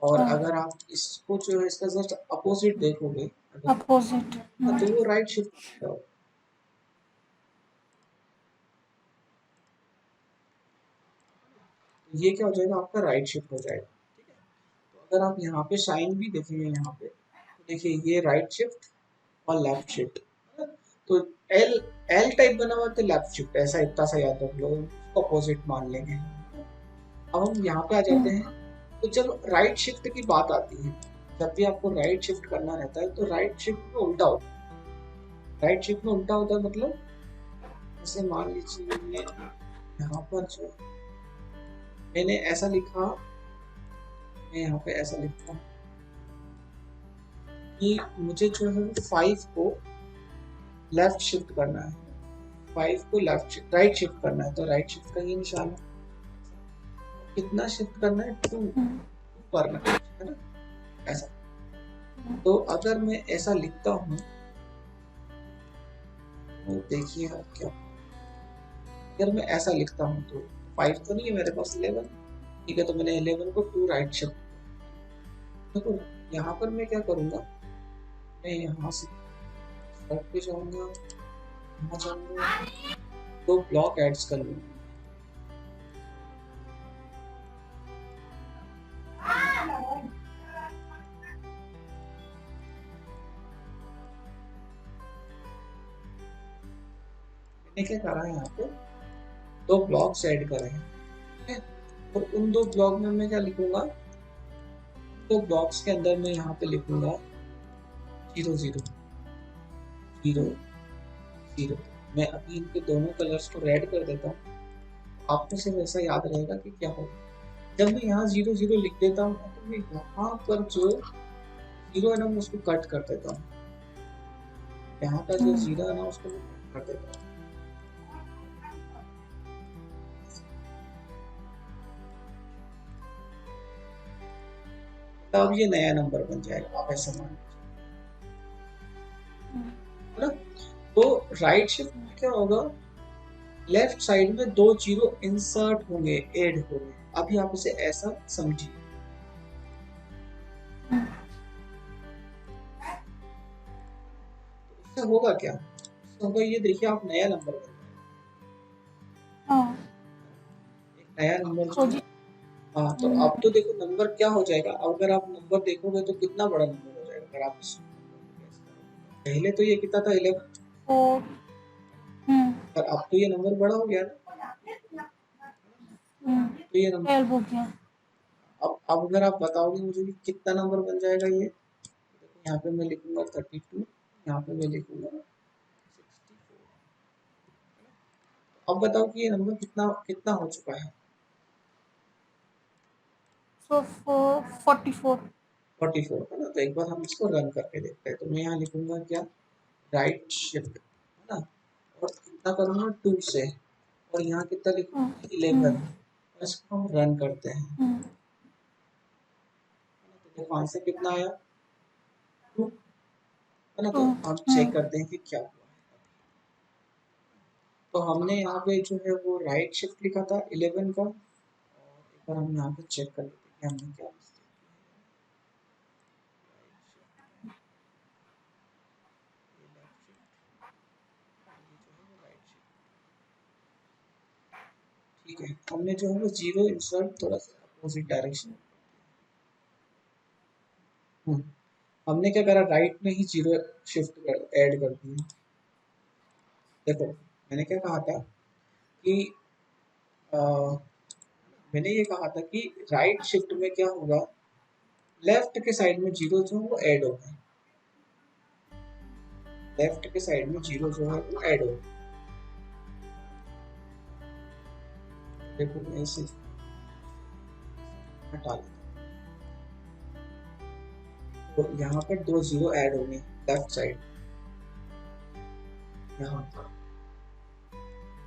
और अगर आप इसको जो है इसका जस्ट अपोजिट देखोगे, अपोजिट, तो वो राइट शिफ्ट है। ये क्या हो जाएगा, आपका राइट शिफ्ट हो जाएगा। ठीक है, तो अगर आप यहाँ पे साइन भी देखेंगे यहाँ पे, तो देखिए ये राइट शिफ्ट और लेफ्ट शिफ्ट, तो एल एल टाइप बना हुआ तो लेफ्ट शिफ्ट, ऐसा इतना सा याद रख लो, उसको अपोजिट मान लेंगे। अब हम यहाँ पे आ जाते हैं, तो जब राइट शिफ्ट की बात आती है, जब भी आपको राइट शिफ्ट करना रहता है तो राइट शिफ्ट में उल्टा होता है। राइट शिफ्ट में उल्टा होता है मतलब, जैसे मान लीजिए यहाँ पर जो मैंने ऐसा लिखा, मैं यहाँ पे ऐसा लिखता हूँ कि मुझे जो है 5 को लेफ्ट शिफ्ट करना है, 5 को लेफ्ट राइट शिफ्ट करना है, तो राइट शिफ्ट का ये निशान है। कितना शिफ्ट करना है, 2 करना है ना, ऐसा। तो अगर मैं ऐसा लिखता हूँ तो देखिए आप क्या, अगर मैं ऐसा लिखता हूँ तो 5 तो नहीं है मेरे पास, 11, ठीक है, तो मैंने 11 को 2 राइट शिफ्ट। देखो यहाँ पर मैं क्या करूँगा, मैं यहाँ से सर्च पे जाऊँगा, यहाँ जाऊँगा, 2 ब्लॉक एड्स कर लूँगा। मैंने क्या करा है, यहाँ पे 2 ब्लॉक्स ऐड करे हैं, ठीक है, और उन 2 ब्लॉक में मैं क्या लिखूंगा, 2 ब्लॉक्स के अंदर मैं यहाँ पे लिखूंगा 0 0 0 0। मैं अभी इनके दोनों कलर्स को रेड कर देता हूँ, आपको सिर्फ ऐसा याद रहेगा कि क्या होगा। जब मैं यहाँ 0 0 लिख देता हूँ तो मैं यहाँ पर जो 0 है ना, मैं उसको कट कर देता हूँ, यहाँ का जो 0 है ना उसको मैं कट कर देता हूँ। तब ये नया नंबर बन जाएगा, आप ऐसा मान लीजिए, है ना। तो राइट शिफ्ट में क्या होगा, लेफ्ट साइड में 2 0 इंसर्ट होंगे, ऐड होंगे। अभी आप इसे ऐसा समझिए, इससे होगा क्या, इससे होगा ये देखिए, आप नया नंबर बन एक नया नंबर जो है, हाँ, तो अब तो देखो नंबर क्या हो जाएगा। अगर आप नंबर देखोगे तो कितना बड़ा नंबर हो जाएगा। अगर आप पहले तो ये कितना था, 11, और अब तो ये नंबर बड़ा हो गया ना, तो ये नंबर हो गया। अब अगर आप बताओगे मुझे कि कितना नंबर बन जाएगा ये, तो यहाँ पे मैं लिखूंगा 32, यहाँ पे मैं लिखूंगा 64। अब बताओ कि ये नंबर कितना कितना हो चुका है। 44 है ना। तो एक बार हम इसको रन करके देखते हैं। तो मैं यहाँ लिखूंगा क्या, राइट शिफ्ट, है ना, और कितना करूँगा 2 से, और यहाँ कितना लिखूंगा 11, और इसको हम रन करते हैं। तो देखो आंसर कितना आया, 2, है ना। तो हम चेक करते हैं कि क्या हुआ है। तो हमने यहाँ पे जो है वो राइट शिफ्ट लिखा था 11 का, और एक बार हम यहाँ पे चेक कर लेते हैं कि हमने क्या mistake की है। left shift, ये जो है वो right shift, ठीक है। हमने जो है वो 0 इंसर्ट थोड़ा सा अपोजिट डायरेक्शन, हमने क्या करा, राइट में ही 0 शिफ्ट ऐड कर दिया। देखो मैंने क्या कहा था कि मैंने ये कहा था कि राइट शिफ्ट में क्या होगा, लेफ्ट के साइड में 0 जो है वो ऐड होगा, लेफ्ट के साइड में 0 जो है वो ऐड होगा। देखो मैं इसे हटा लेता हूँ, तो यहाँ पर 2 0 ऐड होंगे लेफ्ट साइड, यहाँ पर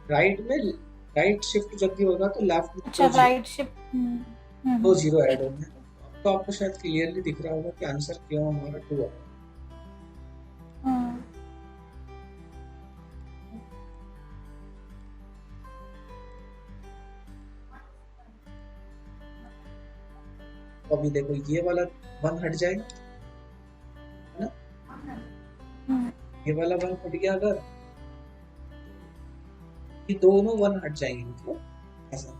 राइट में, राइट शिफ्ट जब भी होगा तो लेफ्ट में अच्छा, राइट शिफ्ट 2 0 ऐड होंगे। तो आपको शायद क्लियरली दिख रहा होगा कि आंसर क्यों हमारा 2 है। अभी देखो ये वाला 1 हट जाएगा, है ना, ये वाला 1 हट गया, अगर ये दोनों 1 हट जाएंगे, मतलब ऐसा।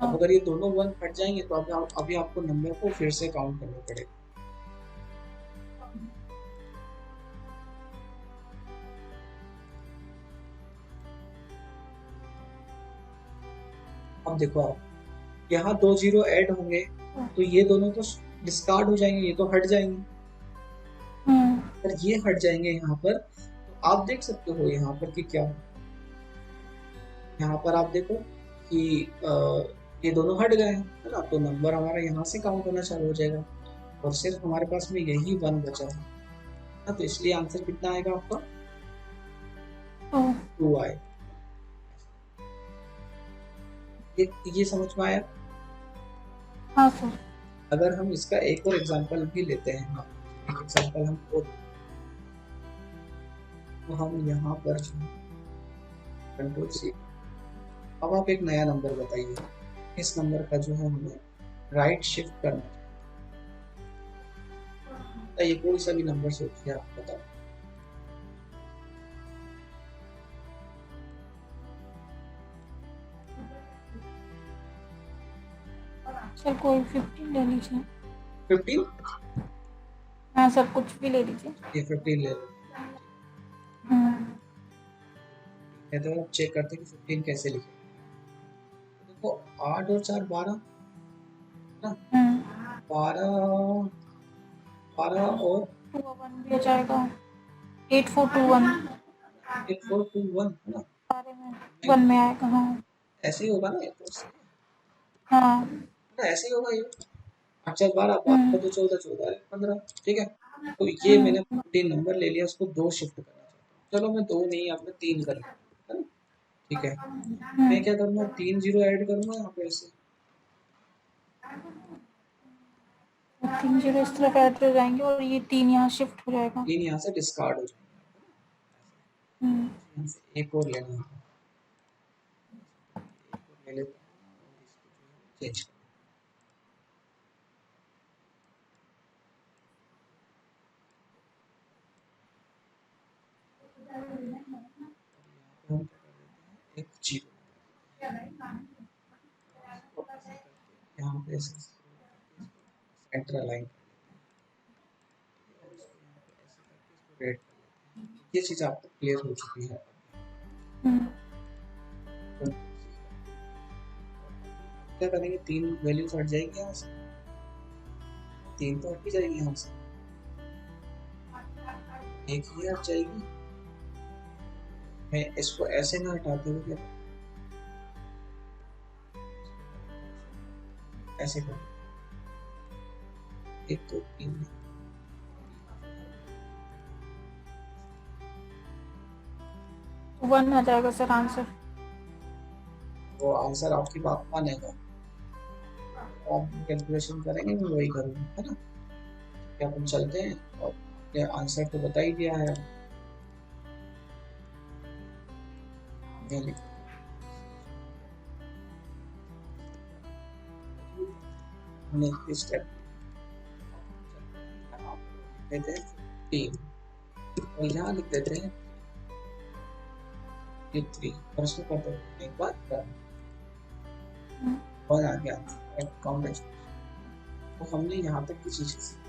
अब अगर ये दोनों 1 हट जाएंगे तो अभी आपको नंबर को फिर से काउंट करना पड़ेगा। अब देखो आप यहाँ 2 0 ऐड होंगे, तो ये दोनों तो डिस्कार्ड हो जाएंगे, ये तो हट जाएंगे, पर ये हट जाएंगे यहाँ पर। तो आप देख सकते हो यहाँ पर कि क्या, यहाँ पर आप देखो कि ये दोनों हट गए हैं, है ना। तो नंबर हमारा यहाँ से काउंट होना चालू हो जाएगा, और सिर्फ हमारे पास में यही 1 बचा है ना। तो इसलिए आंसर कितना आएगा आपका, 2 आए। ये समझ में आया? हाँ सर। अगर हम इसका एक और एग्जांपल भी लेते हैं, हाँ, एक एग्जांपल हम और, तो हम यहाँ पर कंट्रोल C, अब आप एक नया नंबर बताइए, इस नंबर का जो है हमें राइट शिफ्ट करना है। बताइए कोई सा भी नंबर सोचिए, आप बताओ। चल कोई 15 ले लीजिए। 15? हाँ, सब कुछ भी ले लीजिए। ये 15 ले लो। मैं तो चेक करते हैं कि 15 कैसे लिखे। तो देखो 8 और 4 12 ना, 12 12 और 2 भी हो जाएगा। 8421 8 4 2 1 है ना। सारे में 1 में आएगा। हाँ ऐसे ही होगा ना, ये तो हाँ। ना ऐसे ही होगा ये। 8 4 12 12 तो 14 14 15, ठीक है। तो ये मैंने 15 नंबर ले लिया, उसको 2 शिफ्ट करना चाहता हूँ। चलो मैं 2 नहीं, आपने 3 कर लिया, है ना। ठीक है, मैं क्या करूँगा, 3 जीरो ऐड करूँगा यहाँ पे ऐसे। 3 जीरो इस तरफ ऐड हो जाएंगे और ये 3 यहाँ शिफ्ट हो जाएगा। 3 यहाँ से डिस्कार्ड हो जाएंगे। यहाँ से एक और लेना है, एक और ले लेता हूँ और इसको चेंज कर। हम क्या कर देते हैं, एक जीरो यहाँ पे ऐसे सेंटर अलाइन कर लेते हैं और इसको यहाँ पे ऐसे करके इसको रेड कर लेते हैं। ये चीज़ आपको क्लियर हो चुकी है। तो क्या करेंगे, 3 वैल्यूज हट जाएंगी यहाँ से, 3 तो हट ही जाएगी यहाँ से, एक ही हट जाएगी। मैं इसको ऐसे ना हटाते हुए ऐसे कर, 1 2 3 1 आ जाएगा सर आंसर। वो आंसर आपकी बात मानेगा, आप कैलकुलेशन करेंगे मैं वही करूँगा, है ना। क्या अपन चलते हैं, और ये आंसर तो बता ही दिया है। ये लिखो नेक्स्ट स्टेप देते हैं 3 और यहाँ लिख देते हैं 3 और इसको कर देते हैं एक बार और आ गया काउंट। तो हमने यहाँ तक की चीजें सीखी।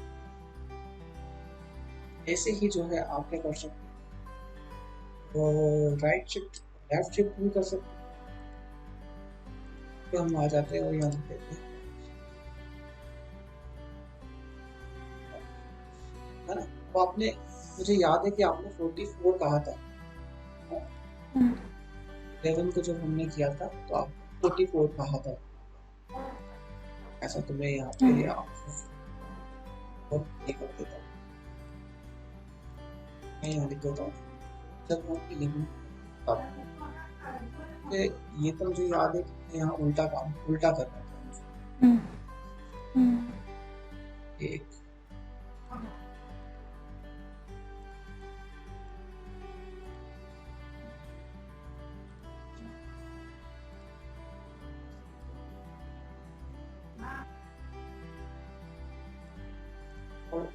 ऐसे ही जो है आप क्या कर सकते हैं, राइट शिफ्ट लेफ्ट शिफ्ट भी कर सकते हैं। तो हम आ जाते हैं और यहाँ लिख देते हैं, है ना। तो आपने, मुझे याद है कि आपने 44 कहा था 11 को जब हमने किया था, तो आप 44 कहा था ऐसा। तो मैं यहाँ पे और ये कर देता हूँ, मैं यहाँ लिख देता हूँ जब हम 11 तब। ये तो मुझे याद है कि यहाँ उल्टा काम उल्टा करना था। एक और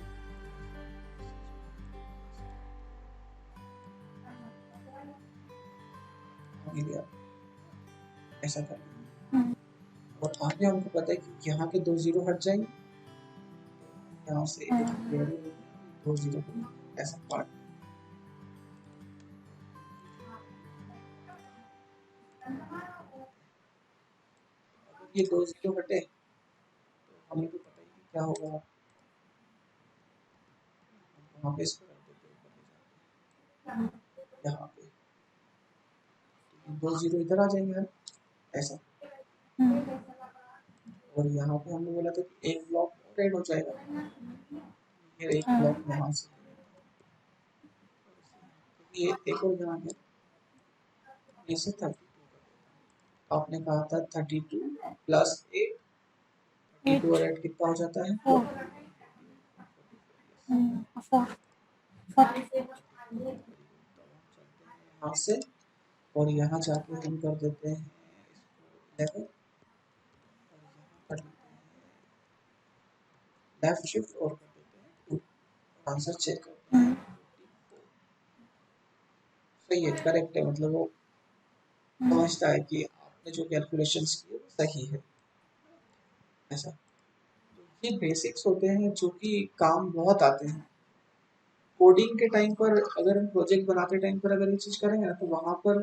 लिया ऐसा करना। और आगे हमको पता है कि यहाँ के 2 जीरो हट जाएंगे, यहाँ से एक 2 जीरो ऐसा पार्ट। ये 2 जीरो हटे तो हमें तो पता ही नहीं क्या होगा। वहाँ पे इसको रख देते हैं यहाँ पे, 2 जीरो इधर आ जाएंगे ऐसा। और यहाँ पे हमने बोला था कि एक ब्लॉक और ऐड हो जाएगा, फिर एक ब्लॉक यहाँ से, ये एक और यहाँ पे ऐसे 32 आपने कहा था 32 प्लस 8, 32 और 8 कितना हो जाता है यहाँ से। और यहाँ जाके हम कर देते हैं 11 और यहाँ कर लेते हैं लेफ्ट शिफ्ट और कर देते हैं 2। आंसर चेक करते हैं 44। सही है, करेक्ट है, मतलब वो समझता है कि आपने जो कैलकुलेशंस किए वो सही है, ऐसा। तो ये बेसिक्स होते हैं जो कि काम बहुत आते हैं कोडिंग के टाइम पर। अगर हम प्रोजेक्ट बनाते टाइम पर अगर ये चीज़ करेंगे ना तो वहाँ पर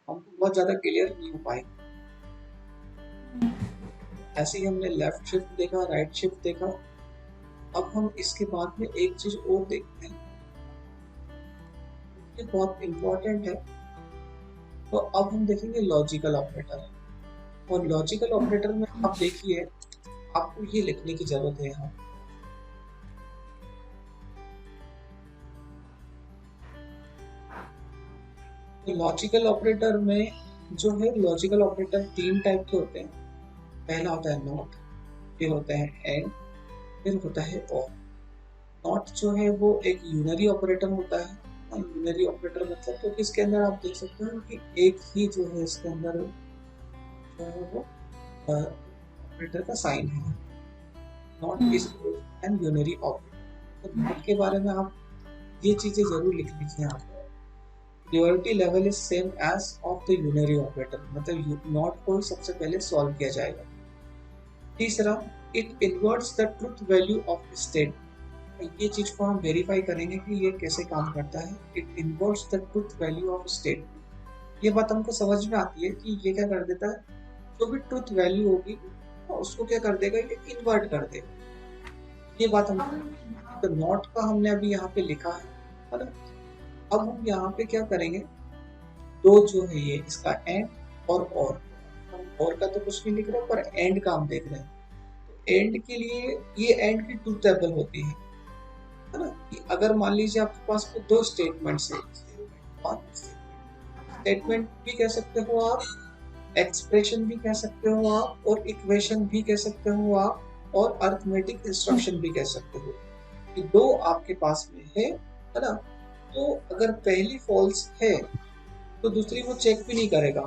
हमको बहुत ज़्यादा क्लियर नहीं हो पाएगा। ऐसे ही हमने लेफ्ट शिफ्ट देखा, राइट शिफ्ट देखा। अब हम इसके बाद में एक चीज़ और देखते हैं, ये बहुत इम्पोर्टेंट है। तो अब हम देखेंगे लॉजिकल ऑपरेटर। और लॉजिकल ऑपरेटर में आप देखिए, आपको ये लिखने की जरूरत है यहाँ। तो लॉजिकल ऑपरेटर में जो है, लॉजिकल ऑपरेटर 3 टाइप के होते हैं। पहला होता है नॉट, फिर होता है एंड, फिर होता है और। नॉट जो है वो एक यूनरी ऑपरेटर होता है। यूनरी ऑपरेटर मतलब तो इसके अंदर आप देख सकते हो कि एक ही जो है इसके अंदर जो है वो ऑपरेटर का साइन है। Not is an unary operator. तो नॉट के बारे में आप ये चीजें जरूर लिख लीजिए यहाँ पर। Priority level is same as of the unary operator, मतलब नॉट को सबसे पहले सॉल्व किया जाएगा। तीसरा, it inverts the truth value of state. ये चीज को हम वेरीफाई करेंगे कि ये कैसे काम करता है। It inverts the truth value of state. ये बात हमको समझ में आती है कि ये क्या कर देता है, जो भी ट्रुथ वैल्यू होगी उसको क्या कर देगा, ये इन्वर्ट कर देगा। ये बात हम, तो नॉट का हमने अभी यहाँ पे लिखा है ना। अब हम यहाँ पे क्या करेंगे, दो जो है ये इसका एंड और हम और का तो कुछ नहीं लिख रहे पर एंड का हम देख रहे हैं। तो एंड के लिए ये एंड की ट्रुथ टेबल होती है ना। कि अगर मान लीजिए आपके पास में दो स्टेटमेंट्स है, स्टेटमेंट भी कह सकते हो आप, एक्सप्रेशन भी कह सकते हो आप, और इक्वेशन भी कह सकते हो आप, और अरिथमेटिक इंस्ट्रक्शन भी कह सकते हो। ये दो आपके पास में है ना। तो अगर पहली फॉल्स है तो दूसरी वो चेक भी नहीं करेगा।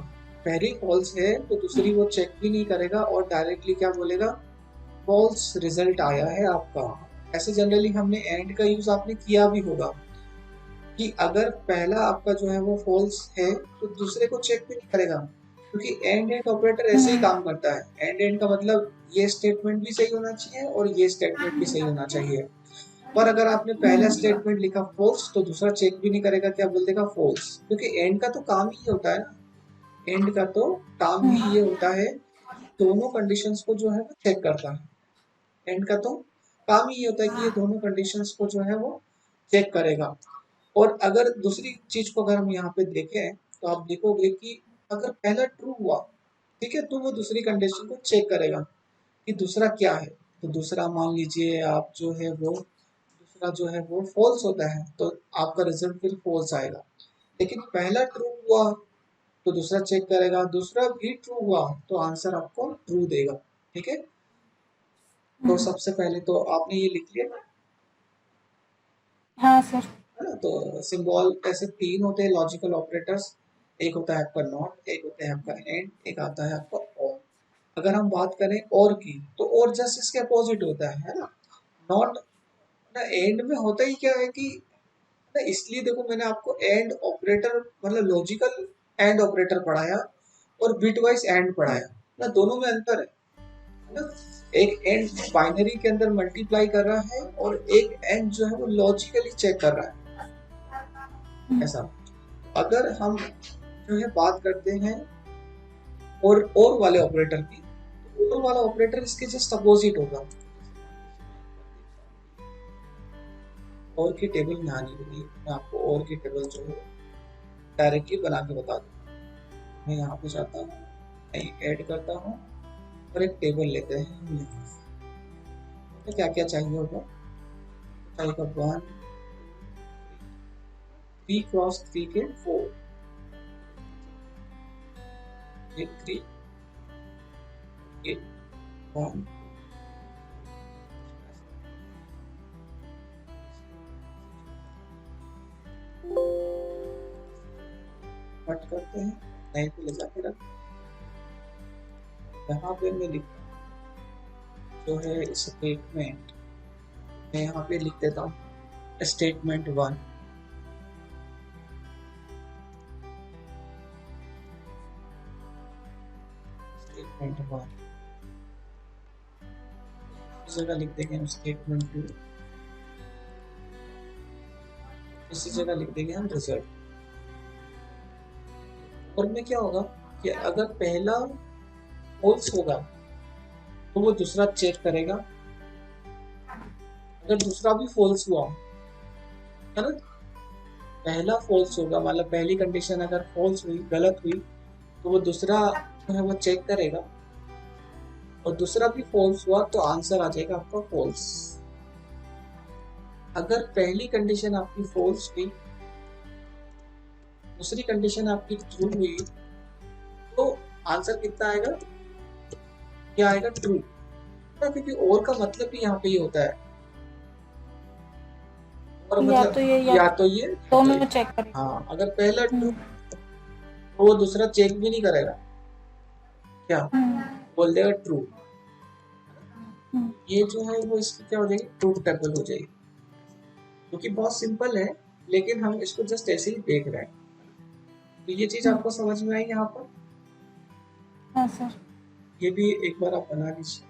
पहली फॉल्स है तो दूसरी वो चेक भी नहीं करेगा और डायरेक्टली क्या बोलेगा, फॉल्स रिजल्ट आया है आपका। ऐसे जनरली हमने एंड का यूज आपने किया भी होगा कि अगर पहला आपका जो है वो फॉल्स है तो दूसरे को चेक भी नहीं करेगा, क्योंकि एंड एंड ऑपरेटर ऐसे ही काम करता है। एंड एंड का मतलब ये स्टेटमेंट भी सही होना चाहिए और ये स्टेटमेंट भी सही होना चाहिए। पर अगर आपने पहला स्टेटमेंट लिखा फॉल्स तो दूसरा चेक भी नहीं करेगा, क्या बोल देगा, फॉल्स। क्योंकि एंड का तो काम ही होता है ना, एंड का तो काम ही ये होता है, दोनों कंडीशंस को जो है वो चेक करता है। एंड का तो काम ही ये होता है कि ये दोनों कंडीशंस को जो है वो चेक करेगा। और अगर दूसरी चीज को अगर हम यहाँ पे देखें तो आप देखोगे कि अगर पहला ट्रू हुआ, ठीक है, तो वो दूसरी कंडीशन को चेक करेगा कि दूसरा क्या है। तो दूसरा मान लीजिए आप जो है वो, दूसरा जो है वो फॉल्स होता है तो आपका रिजल्ट फिर फॉल्स आएगा। लेकिन पहला ट्रू हुआ तो दूसरा चेक करेगा, दूसरा भी ट्रू हुआ तो आंसर आपको ट्रू देगा। ठीक है, तो सबसे पहले तो आपने ये लिख लिया हाँ सर। है ना। तो सिंबल ऐसे 3 होते हैं लॉजिकल ऑपरेटर्स। एक होता है आपका नॉट, एक होता है आपका एंड, एक आता है आपका और। अगर हम बात करें और की, तो और जस्ट इसके अपोजिट होता है ना। नॉट ना, एंड में होता ही क्या है कि ना, इसलिए देखो मैंने आपको एंड ऑपरेटर मतलब लॉजिकल एंड ऑपरेटर पढ़ाया और बिट वाइज एंड पढ़ाया ना, दोनों में अंतर है ना। एक एंड बाइनरी के अंदर मल्टीप्लाई कर रहा है और एक एंड जो है वो लॉजिकली चेक कर रहा है, ऐसा। अगर हम जो है बात करते हैं और वाले ऑपरेटर की, तो और वाला ऑपरेटर इसके जस्ट अपोजिट होगा। और की टेबल में आने के लिए मैं आपको और की टेबल जो है डायरेक्टली बना के बता दूँ। मैं यहाँ पे जाता हूँ, ऐड करता हूँ और एक टेबल लेते हैं। तो क्या क्या चाहिए होगा, चाहिए 1 3 क्रॉस 3 के 4, 3 8 1 कट करते हैं, नहीं पे ले जाके रख। यहाँ पे मैं लिखता जो है स्टेटमेंट, मैं यहाँ पे लिख देता हूँ स्टेटमेंट 1। स्टेटमेंट 1 इस जगह लिख देंगे हम स्टेटमेंट 2, इसी जगह लिख देंगे हम रिजल्ट। और में क्या होगा कि अगर पहला फॉल्स होगा तो वो दूसरा चेक करेगा, अगर दूसरा भी फॉल्स हुआ है ना, पहला फॉल्स होगा मतलब पहली कंडीशन अगर फॉल्स हुई, गलत हुई, तो वो दूसरा जो है वो चेक करेगा, और दूसरा भी फॉल्स हुआ तो आंसर आ जाएगा आपका फॉल्स। अगर पहली कंडीशन आपकी फॉल्स हुई, दूसरी कंडीशन आपकी ट्रू हुई, तो आंसर कितना आएगा, क्या आएगा, ट्रू। क्योंकि और का मतलब भी यहाँ पे ये होता है, और या मतलब तो ये या तो ये या तो दोनों ये। चेक करें। हाँ, अगर पहला ट्रू तो वो दूसरा चेक भी नहीं करेगा, क्या बोल देगा ट्रू। ये जो है वो इसकी क्या हो जाएगी, ट्रूथ टेबल हो जाएगी, क्योंकि बहुत सिंपल है, लेकिन हम इसको जस्ट ऐसे ही देख रहे हैं। तो ये चीज आपको समझ में आई यहाँ पर? हाँ सर। ये भी एक बार आप बना लीजिए।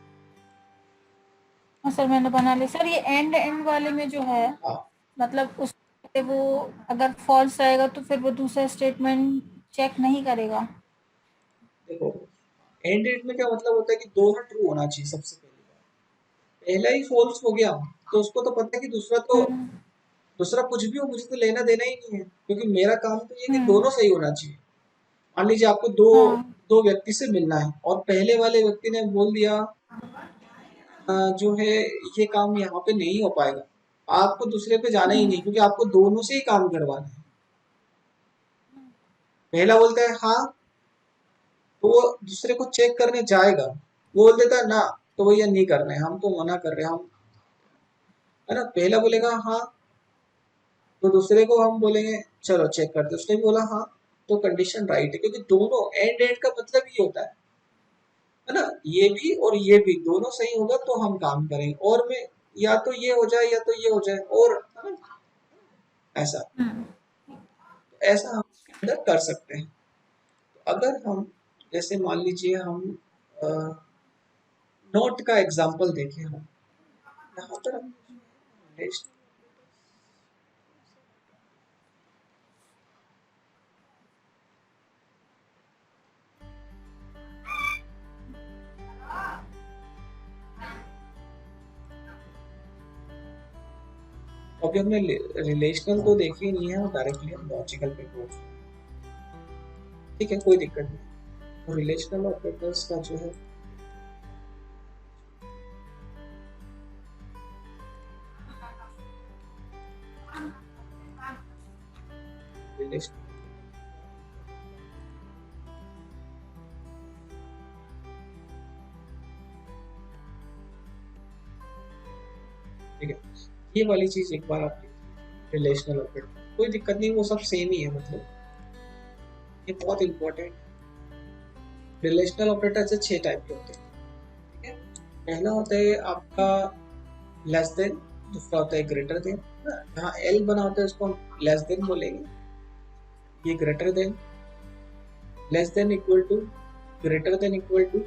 हाँ सर, मैंने बना लिया सर। ये एंड एंड वाले में जो है, हाँ मतलब उस पे वो अगर फॉल्स आएगा तो फिर वो दूसरा स्टेटमेंट चेक नहीं करेगा। देखो, एंड डेट में क्या मतलब होता है कि दोनों ट्रू होना चाहिए सबसे पहले। पहला ही फॉल्स हो गया तो उसको तो पता है कि दूसरा कुछ भी हो, मुझे तो लेना देना ही नहीं है, क्योंकि मेरा काम तो ये कि दोनों सही होना चाहिए। मान लीजिए आपको दो हाँ। दो व्यक्ति से मिलना है, और पहले वाले व्यक्ति ने बोल दिया जो है ये काम यहाँ पे नहीं हो पाएगा, आपको दूसरे पे जाना ही नहीं, क्योंकि आपको दोनों से ही काम करवाना है। पहला बोलता है हाँ, तो वो दूसरे को चेक करने जाएगा, वो बोल देता है ना, तो भैया नहीं करना है, हम तो मना कर रहे हैं हम, है ना। पहला बोलेगा हाँ, तो दूसरे को हम बोलेंगे चलो चेक करते, उसने भी बोला हाँ, तो कंडीशन राइट है, क्योंकि दोनों एंड एंड का मतलब ये होता है ना, ये भी और ये भी दोनों सही होगा तो हम काम करेंगे, और में या तो ये हो जाए या तो ये हो जाए, और है ना, ऐसा ऐसा हम इसके अंदर कर सकते हैं। तो अगर हम जैसे मान लीजिए हम नोट का एग्जांपल देखें, हम यहाँ पर हम अभी हमने रिलेशनल तो देखी नहीं है, और डायरेक्टली हम लॉजिकल पे पहुंच, ठीक है, कोई दिक्कत नहीं। तो रिलेशनल ऑपरेटर्स का जो है रिलेशन, ठीक है, ये वाली चीज एक बार आप रिलेशनल ऑपरेटर, कोई दिक्कत नहीं, वो सब सेम ही है, मतलब ये बहुत इंपॉर्टेंट। रिलेशनल ऑपरेटर से 6 टाइप के होते हैं, ठीक है। पहला होता है आपका लेस देन, दूसरा होता है ग्रेटर देन, जहाँ एल बना होता है उसको हम लेस देन बोलेंगे, ये greater than, less than equal to, greater than equal to,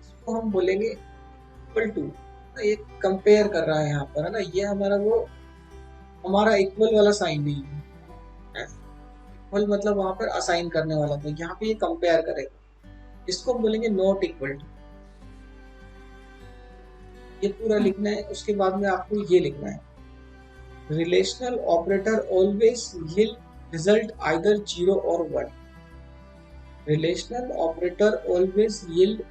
इसको हम बोलेंगे इक्वल टू। ये कंपेयर कर रहा है यहाँ पर, है ना, ये हमारा वो हमारा इक्वल वाला साइन नहीं है, इक्वल मतलब वहां पर असाइन करने वाला था, यहाँ पे ये कंपेयर करेगा, इसको हम बोलेंगे नॉट इक्वल टू। ये पूरा लिखना है, उसके बाद में आपको ये लिखना है, relational operator always yield result either 0 or 1। relational operator always yield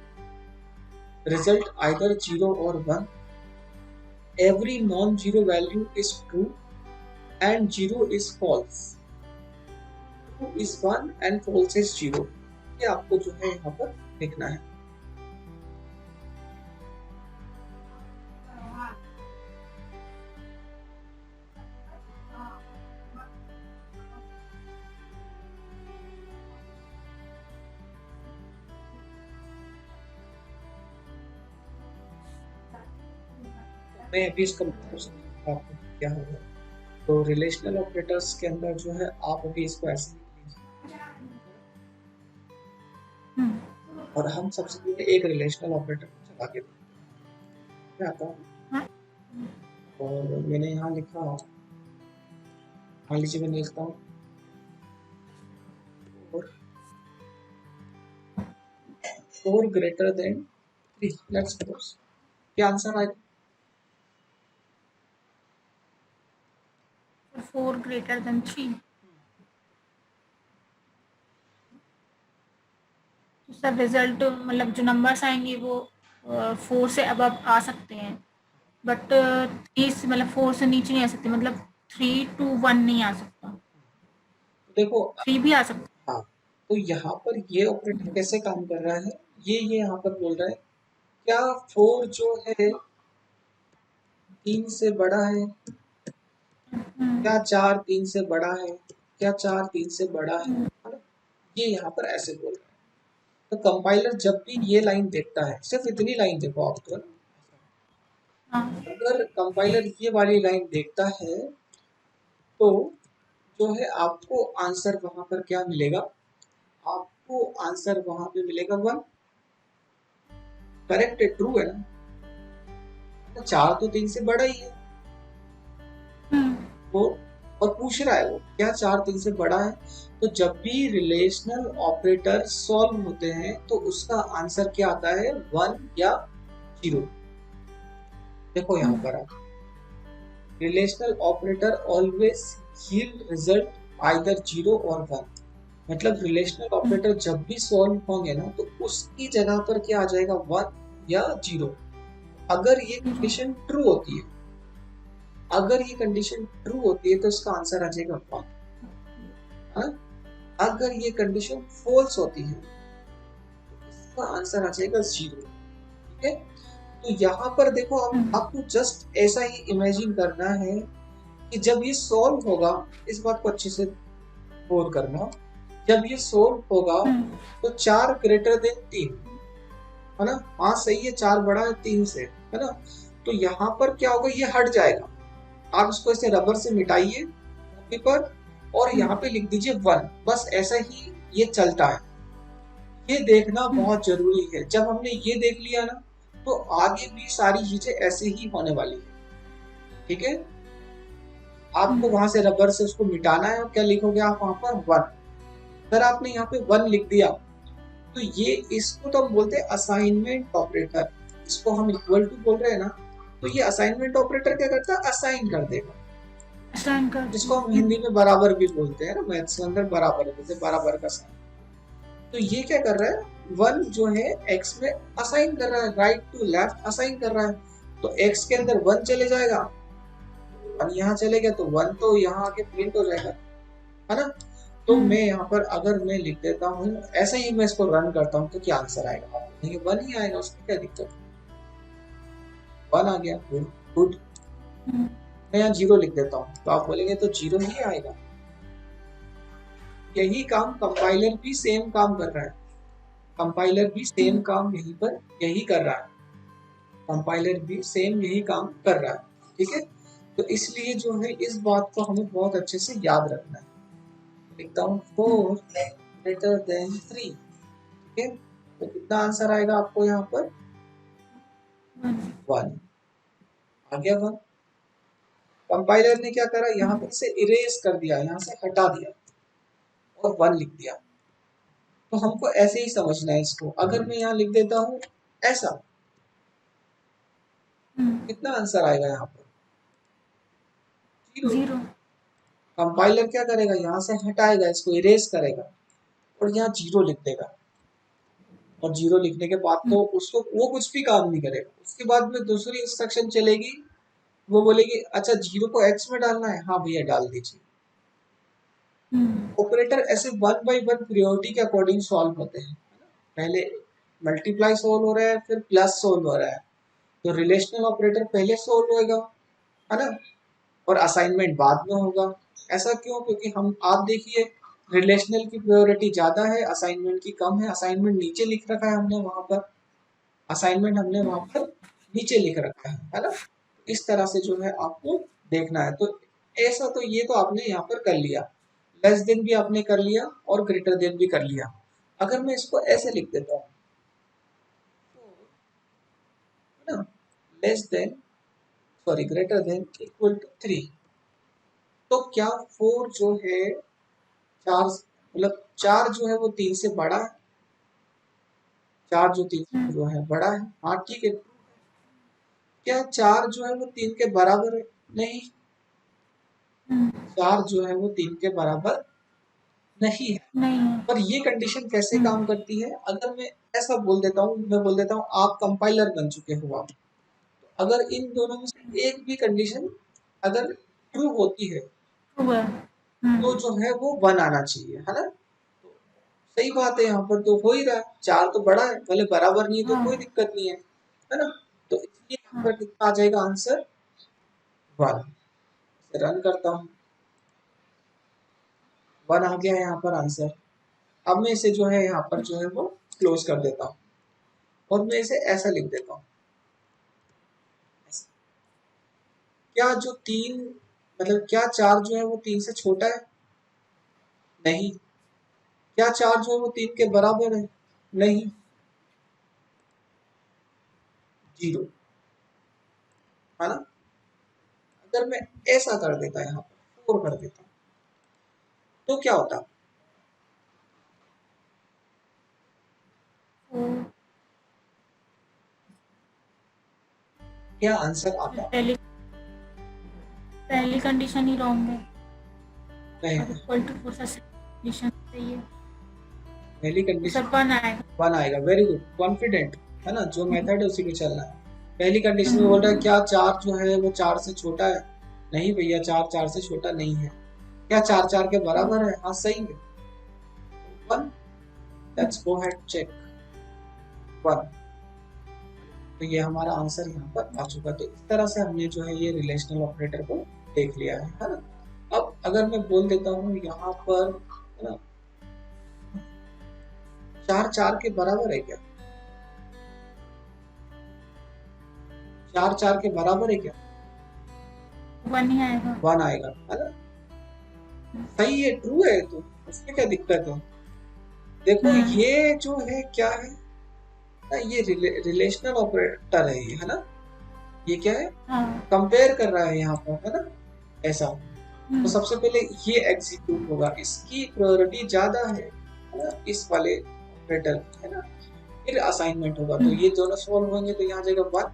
result either 0 or 1। every non-zero value is true and 0 is false। true is 1 and false is 0। ये आपको जो है यहाँ पर लिखना है। मैं अभी इसका मतलब समझाऊंगा आपको क्या होगा। तो रिलेशनल ऑपरेटर्स के अंदर जो है आप अभी इसको ऐसे लिख लीजिए, और हम सबसे पहले एक रिलेशनल ऑपरेटर को चला के देखते हैं आता हूँ। और मैंने यहाँ लिखा, मान लीजिए मैं लिखता हूँ 4 ग्रेटर देन 3, लेट्स सपोज क्या आंसर आएगा? 4 ग्रेटर देन 3। तो सर रिजल्ट मतलब जो नंबर्स आएंगे वो 4 से अबव आ सकते हैं, बट 3 से मतलब 4 से नीचे नहीं आ सकते, मतलब 3 to 1 नहीं आ सकता, देखो 3 भी आ सकता। हाँ, तो यहाँ पर ये ऑपरेटर कैसे काम कर रहा है, ये यहाँ पर बोल रहा है क्या 4 जो है 3 से बड़ा है, क्या 4 3 से बड़ा है, क्या 4 3 से बड़ा है ना? ये यहाँ पर ऐसे बोल रहा है। तो कंपाइलर जब भी ये लाइन देखता है, सिर्फ इतनी लाइन देखो आप तो, हाँ। अगर कंपाइलर ये वाली लाइन देखता है तो जो है आपको आंसर वहां पर क्या मिलेगा, आपको आंसर वहां पे मिलेगा 1। करेक्ट है, ट्रू है ना? 4 तो 3 से बड़ा ही है वो, और पूछ रहा है वो क्या 4 3 से बड़ा है। तो जब भी रिलेशनल ऑपरेटर सॉल्व होते हैं तो उसका आंसर क्या आता है, 1 या 0। देखो यहाँ पर आप, relational operator always yield result either 0 और 1। मतलब रिलेशनल ऑपरेटर जब भी सॉल्व होंगे ना तो उसकी जगह पर क्या आ जाएगा, 1 या 0। अगर ये कंडीशन ट्रू होती है, अगर ये कंडीशन ट्रू होती है तो इसका आंसर आ जाएगा 1। हाँ? अगर ये कंडीशन फॉल्स होती है तो इसका आंसर आ जाएगा 0। ठीक है, तो यहाँ पर देखो आपको जस्ट ऐसा ही इमेजिन करना है कि जब ये सॉल्व होगा, इस बात को अच्छे से गौर करना, जब ये सोल्व होगा तो 4 ग्रेटर देन 3 है ना, हाँ सही है 4 बड़ा है 3 से, है ना? तो यहाँ पर क्या होगा, ये हट जाएगा। आप इसको ऐसे रबर से मिटाइए कॉपी पर और यहाँ पे लिख दीजिए 1। बस ऐसा ही ये चलता है। ये देखना बहुत जरूरी है। जब हमने ये देख लिया ना तो आगे भी सारी चीजें ऐसे ही होने वाली है। ठीक है, आपको वहां से रबर से उसको मिटाना है और क्या लिखोगे आप वहां पर 1। अगर आपने यहाँ पे 1 लिख दिया तो ये, इसको तो हम बोलते हैं असाइनमेंट ऑपरेटर। इसको हम इक्वल टू बोल रहे हैं ना, तो ये असाइनमेंट ऑपरेटर क्या करता है, असाइन कर देगा। असाइन कर, जिसको हम हिंदी में बराबर भी बोलते हैं ना, मैथ्स के अंदर बराबर बोलते हैं, बराबर का साइन। तो ये क्या कर रहा है, 1 जो है x में असाइन कर रहा है, राइट टू लेफ्ट असाइन कर रहा है। तो x के अंदर 1 चले जाएगा, 1 यहाँ चले गया तो 1 तो यहाँ आके प्रिंट हो जाएगा, है ना? तो मैं यहाँ पर अगर मैं लिख देता हूँ ऐसे ही, मैं इसको रन करता हूँ तो क्या आंसर आएगा, आप बोलेंगे 1 ही आएगा, उसमें क्या दिक्कत है, 1 आ गया, गुड गुड। मैं यहाँ 0 लिख देता हूँ तो आप बोलेंगे तो 0 ही आएगा। यही काम कंपाइलर भी सेम काम कर रहा है, कंपाइलर भी सेम काम यहीं पर यही कर रहा है, कंपाइलर भी सेम यही काम कर रहा है। ठीक है, तो इसलिए जो है इस बात को हमें बहुत अच्छे से याद रखना है। लिखता हूँ 4 ग्रेटर देन 3। ठीक है, तो कितना आंसर आएगा आपको यहाँ पर, 1 आ गया 1। कंपाइलर ने क्या करा, यहाँ पर से इरेज कर दिया, यहाँ से हटा दिया और 1 लिख दिया। तो हमको ऐसे ही समझना है इसको। अगर मैं यहाँ लिख देता हूँ ऐसा, कितना आंसर आएगा यहाँ पर, 0। कंपाइलर क्या करेगा, यहाँ से हटाएगा, इसको इरेज करेगा और यहाँ 0 लिख देगा। और 0 लिखने के बाद तो उसको वो कुछ भी काम नहीं करेगा। उसके बाद में दूसरी इंस्ट्रक्शन चलेगी, वो बोलेगी अच्छा 0 को x में डालना है, हाँ भैया डाल दीजिए। ऑपरेटर ऐसे 1 बाय 1 प्रायोरिटी के अकॉर्डिंग सॉल्व होते हैं। पहले मल्टीप्लाई सॉल्व हो रहा है, फिर प्लस सॉल्व हो रहा है, तो रिलेशनल ऑपरेटर पहले सॉल्व होएगा, है ना, और असाइनमेंट बाद में होगा। ऐसा क्यों, क्योंकि हम, आप देखिए रिलेशनल की प्रायोरिटी ज्यादा है, असाइनमेंट की कम है। असाइनमेंट नीचे लिख रखा है हमने वहां पर, असाइनमेंट हमने वहां पर नीचे लिख रखा है ना। इस तरह से जो है आपको देखना है। तो ऐसा तो ये तो आपने यहाँ पर कर लिया, लेस देन भी आपने कर लिया और ग्रेटर देन भी कर लिया। अगर मैं इसको ऐसे लिख देता हूँ, है ना, less than sorry greater than equal to 3, तो क्या 4 जो है 4 मतलब 4 जो है वो 3 से बड़ा है, 4 जो 3 से जो है बड़ा है, हाँ ठीक है। क्या 4 जो है वो 3 के बराबर है? नहीं, 4 जो है वो 3 के बराबर नहीं है। नहीं है। पर ये कंडीशन कैसे काम करती है, अगर मैं ऐसा बोल देता हूँ, मैं बोल देता हूँ आप कंपाइलर बन चुके हो आप, तो अगर इन दोनों में से एक भी कंडीशन अगर ट्रू होती है हुआ। तो जो है वो 1 आना चाहिए, है ना। तो सही बात है, यहाँ पर तो हो ही रहा है, 4 तो बड़ा है, भले बराबर नहीं है तो हाँ। कोई दिक्कत नहीं है ना। तो इसलिए यहाँ हाँ। पर कितना आ जाएगा आंसर 1। रन करता हूँ, 1 आ गया यहाँ पर आंसर। अब मैं इसे जो है यहाँ पर जो है वो क्लोज कर देता हूँ और मैं इसे ऐसा लिख देता हूँ। क्या जो 3 मतलब क्या 4 जो है वो 3 से छोटा है? नहीं। क्या 4 जो है वो 3 के बराबर है? नहीं। 0, है ना। अगर मैं ऐसा कर देता यहाँ पर 4 कर देता तो क्या होता? क्या आंसर आता? पहली पहली कंडीशन ही रॉन्ग है नहीं, और इक्वल टू 4 कंडीशन सही है, पहली तो कंडीशन सब 1 आएगा। 1 आएगा। वेरी गुड, कॉन्फिडेंट, है ना। जो मेथड है उसी पे चलना है। पहली कंडीशन में बोल रहा है क्या 4 जो है वो 4 से छोटा है? नहीं भैया, 4 4 से छोटा नहीं है। क्या 4 4 के बराबर है? हाँ सही है, 1। Let's go ahead check 1। तो ये हमारा आंसर यहाँ पर आ चुका। तो इस तरह से हमने जो है ये रिलेशनल ऑपरेटर को देख लिया है ना। अब अगर मैं बोल देता हूँ यहाँ पर, है ना, 4 4 के बराबर है क्या? 4 4 के बराबर है क्या? 1 ही आएगा। 1 आएगा, है ना। सही है, ट्रू है, तो उसमें क्या दिक्कत है? देखो ये जो है क्या है ना, ये रिलेशनल ऑपरेटर है ये, है ना। ये क्या है? हाँ। कंपेयर कर रहा है यहाँ पर, है ना, ऐसा। तो सबसे पहले ये एग्जीक्यूट होगा, इसकी प्रायोरिटी ज्यादा है ना, इस वाले ऑपरेटर, है ना। फिर असाइनमेंट होगा, तो ये दोनों सॉल्व होंगे, तो यहाँ जाएगा 1,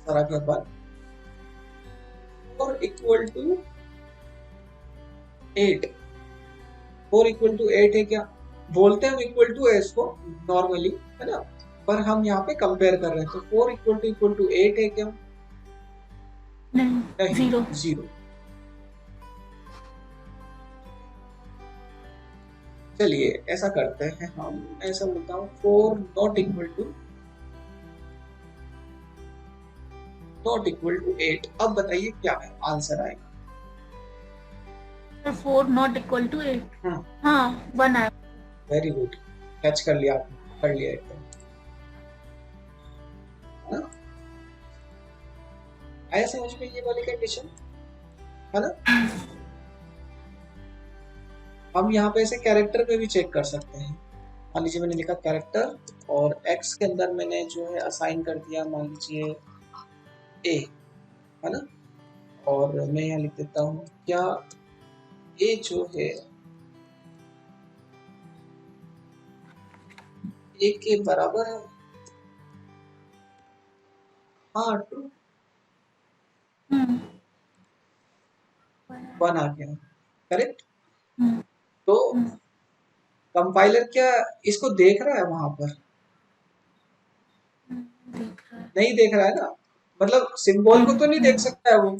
सारा क्या 1 और इक्वल टू 8। 4 इक्वल टू 8 है क्या? बोलते हैं हम इक्वल टू है इसको नॉर्मली, है ना, पर हम यहाँ पे कंपेयर कर रहे हैं, तो 4 इक्वल टू 8 है क्या? नहीं, 0। चलिए ऐसा करते हैं, हम ऐसा बोलता हूँ 4 नॉट इक्वल टू 8। अब बताइए क्या है आंसर आएगा? 4 नॉट इक्वल टू 8। हाँ 1 आएगा। वेरी गुड, कैच कर लिया आपने, कर लिया एकदम, है ना। आया समझ में ये वाली कंडीशन, है ना। हम यहाँ पे इसे कैरेक्टर पे भी चेक कर सकते हैं। मान लीजिए मैंने लिखा कैरेक्टर और एक्स के अंदर मैंने जो है असाइन कर दिया मान लीजिए ए, है ना। और मैं यहाँ लिख देता हूँ क्या ए जो है ए के बराबर है? हाँ ट्रू, 1 आ गया, करेक्ट। तो कंपाइलर क्या इसको देख रहा है वहां पर? नहीं देख रहा है ना, मतलब सिंबल को तो नहीं देख सकता है वो,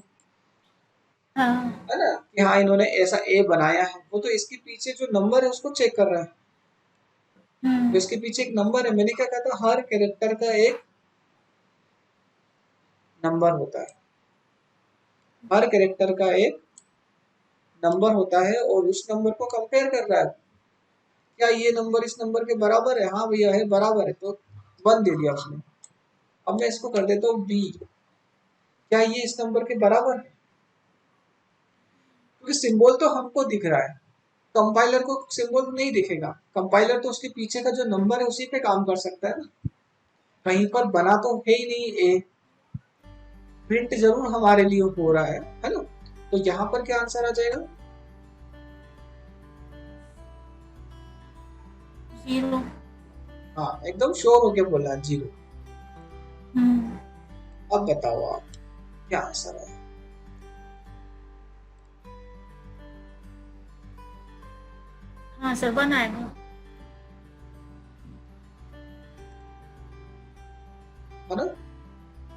है ना, कि हाँ इन्होंने ऐसा ए बनाया है। वो तो इसके पीछे जो नंबर है उसको चेक कर रहा है। तो इसके पीछे एक नंबर है, मैंने क्या कहा था, हर कैरेक्टर का एक नंबर होता है, हर कैरेक्टर का एक नंबर होता है और उस नंबर को कंपेयर कर रहा है, क्या ये नंबर इस नंबर के बराबर है? हाँ भैया है, बराबर है, तो 1 दे दिया उसने। अब मैं इसको कर देता हूँ बी। क्या ये इस नंबर के बराबर है? क्योंकि सिंबल तो हमको दिख रहा है, कंपाइलर को सिंबल नहीं दिखेगा। कंपाइलर तो उसके पीछे का जो नंबर है उसी पे काम कर सकता है ना, कहीं पर बना तो है ही नहीं ए। प्रिंट जरूर हमारे लिए हो रहा है ना। तो यहाँ पर क्या आंसर आ जाएगा? 0। हाँ, एकदम श्योर होके बोला 0। हम्म। अब बताओ आप क्या आंसर है? हाँ सर, 1 आएगा। है ना?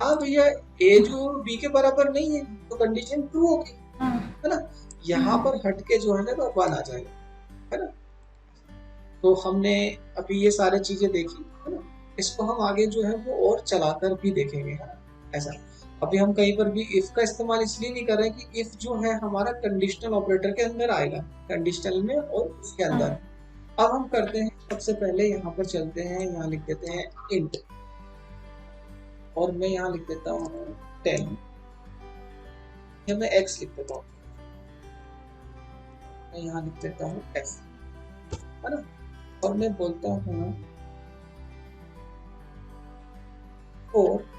हाँ भैया, ए जो बी के बराबर नहीं है तो कंडीशन ट्रू होगी, हाँ। है ना। यहाँ पर हटके जो है ना 1 आ जाएगा, है ना। तो हमने अभी ये सारी चीजें देखी, है ना। इसको हम आगे जो है वो और चलाकर भी देखेंगे, है ना। ऐसा अभी हम कहीं पर भी इफ का इस्तेमाल इसलिए नहीं कर रहे हैं कि इफ जो है हमारा कंडीशनल ऑपरेटर के अंदर आएगा, कंडीशनल में और उसके अंदर। अब हम करते हैं, सबसे पहले यहाँ पर चलते हैं, यहाँ लिख देते हैं इंट, और मैं यहाँ लिख देता हूँ 10, या मैं x लिख देता हूँ, मैं यहाँ लिख देता हूँ f, है ना। और मैं बोलता हूँ 4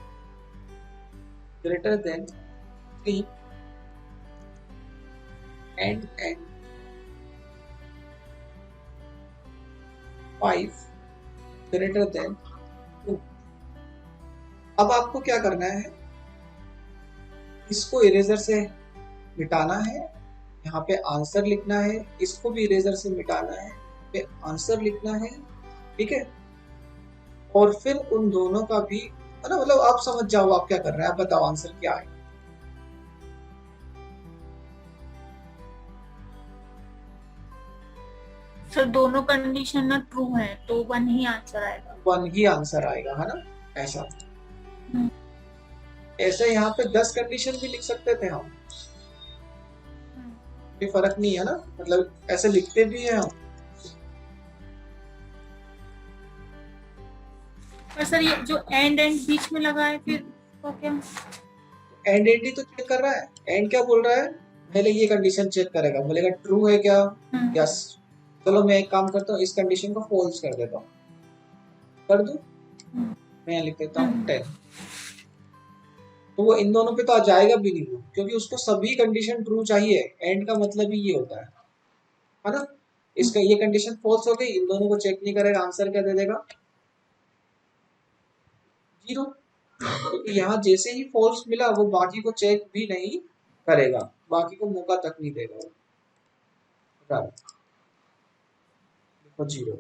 greater than 3 and 5 greater than 2। अब आपको क्या करना है, इसको इरेजर से मिटाना है, यहाँ पे आंसर लिखना है, इसको भी इरेजर से मिटाना है, पे आंसर लिखना है, ठीक है। और फिर उन दोनों का भी, है ना, मतलब आप समझ जाओ आप क्या कर रहे हैं। आप बताओ आंसर क्या है। सर दोनों कंडीशन ना ट्रू है तो 1 ही आंसर आएगा। 1 ही आंसर आएगा, है ना। ऐसा ऐसे यहाँ पे 10 कंडीशन भी लिख सकते थे हम, कोई फर्क नहीं है ना, मतलब ऐसे लिखते भी हैं हम। पर सर ये जो एंड बीच में लगा है, फिर तो क्या? एंड ही तो चेक कर रहा है। एंड क्या बोल रहा है, पहले ये कंडीशन चेक करेगा, बोलेगा ट्रू है क्या, यस। चलो मैं एक काम करता हूँ, इस कंडीशन को फॉल्स कर देता हूँ, कर दूं, मैं यहाँ लिख देता हूँ 10। तो वो इन दोनों पे तो आ जाएगा भी नहीं, वो क्योंकि उसको सभी कंडीशन ट्रू चाहिए। एंड का मतलब ही ये होता है ना। इसका ये कंडीशन फॉल्स हो गई, इन दोनों को चेक नहीं करेगा, आंसर क्या दे देगा, 0। क्योंकि यहाँ जैसे ही फॉल्स मिला वो बाकी को चेक भी नहीं करेगा, बाकी को मौका तक नहीं देगा वो। देखो 0,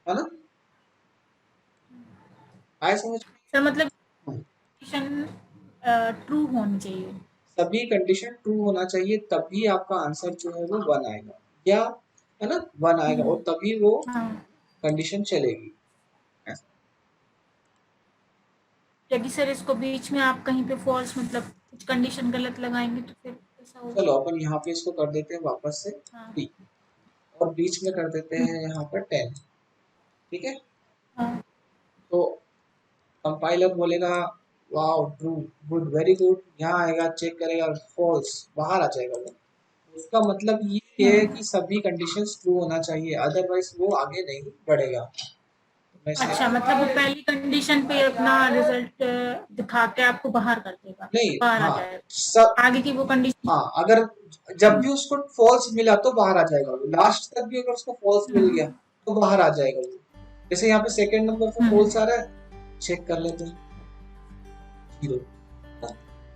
है ना। आए समझ में? सर मतलब कंडीशन ट्रू होनी चाहिए, सभी कंडीशन ट्रू होना चाहिए, तभी आपका आंसर जो है वो 1 आएगा, या है ना 1 आएगा, और तभी वो कंडीशन चलेगी। यदि सर इसको बीच में आप कहीं पे फॉल्स मतलब कुछ कंडीशन गलत लगाएंगे तो फिर कैसा होगा? चलो अपन यहाँ पे इसको कर देते हैं वापस से 3, और बीच में कर देते हैं यहाँ पर 10, ठीक है। तो कंपाइलर बोलेगा wow true, good, very good, यहाँ आएगा, चेक करेगा, फॉल्स, बाहर आ जाएगा वो। उसका मतलब ये है कि सभी कंडीशंस ट्रू होना चाहिए, अदरवाइज वो आगे नहीं बढ़ेगा। अच्छा, मतलब वो पहली कंडीशन पे अपना रिजल्ट दिखा के आपको बाहर कर देगा, नहीं, बाहर आ हाँ जाएगा, सब, आगे की वो कंडीशन। हाँ अगर जब भी उसको फॉल्स मिला तो बाहर आ जाएगा वो, लास्ट तक भी अगर उसको फॉल्स मिल गया तो बाहर आ जाएगा वो। जैसे यहाँ पे सेकंड नंबर पे फॉल्स आ रहा है, चेक कर लेते हैं 0,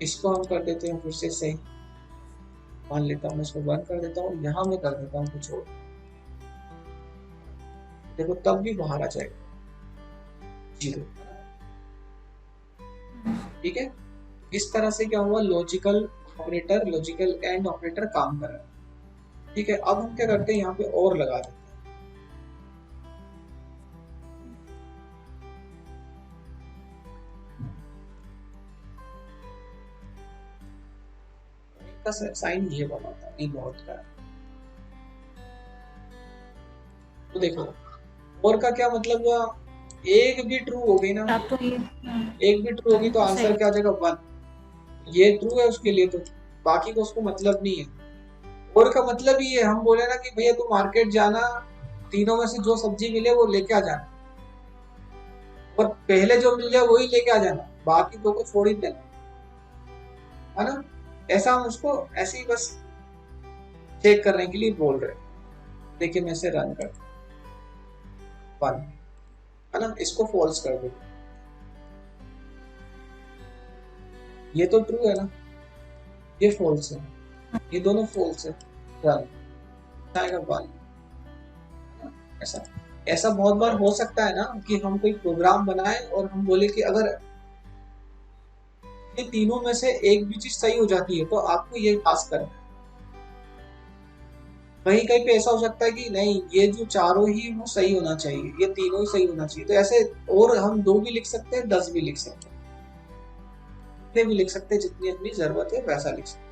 इसको हम कर देते हैं फिर से सही, मान लेता हूँ मैं इसको 1 कर देता हूँ, यहाँ मैं कर देता हूँ कुछ और, देखो तब भी बाहर आ जाएगा 0, ठीक है। इस तरह से क्या हुआ, logical operator, logical and operator काम कर रहा है, ठीक है। अब हम क्या करते हैं, यहाँ पे और लगा देते हैं, का साइन ये बना था ई बहुत का। तो देखो और का क्या मतलब हुआ, एक भी ट्रू हो गई ना, आप तो ये एक भी ट्रू होगी तो सही आंसर क्या आ जाएगा 1। ये ट्रू है उसके लिए, तो बाकी को उसको मतलब नहीं है। और का मतलब ही है, हम बोले ना कि भैया तू मार्केट जाना, तीनों में से जो सब्जी मिले वो लेके आ जाना, और पहले जो मिल जाए वही लेके आ जाना, बाकी दो को छोड़ ही देना, है ना। ऐसा हम उसको ऐसे ही बस चेक करने के लिए बोल रहे हैं। देखिए मैं इसे रन कर 1, है ना, इसको फॉल्स कर दो, ये तो ट्रू है ना, ये फॉल्स है, ये दोनों फॉल्स है, रन आएगा 1। ऐसा ऐसा बहुत बार हो सकता है ना कि हम कोई प्रोग्राम बनाए और हम बोले कि अगर ये तीनों में से एक भी चीज सही हो जाती है तो आपको ये टास्क करना है। कहीं कहीं पे ऐसा हो सकता है कि नहीं, ये जो चारों ही वो सही होना चाहिए, ये तीनों ही सही होना चाहिए, तो ऐसे और हम 2 भी लिख सकते हैं, 10 भी लिख सकते हैं, जितने भी लिख सकते हैं, जितनी अपनी जरूरत है वैसा लिख सकते हैं,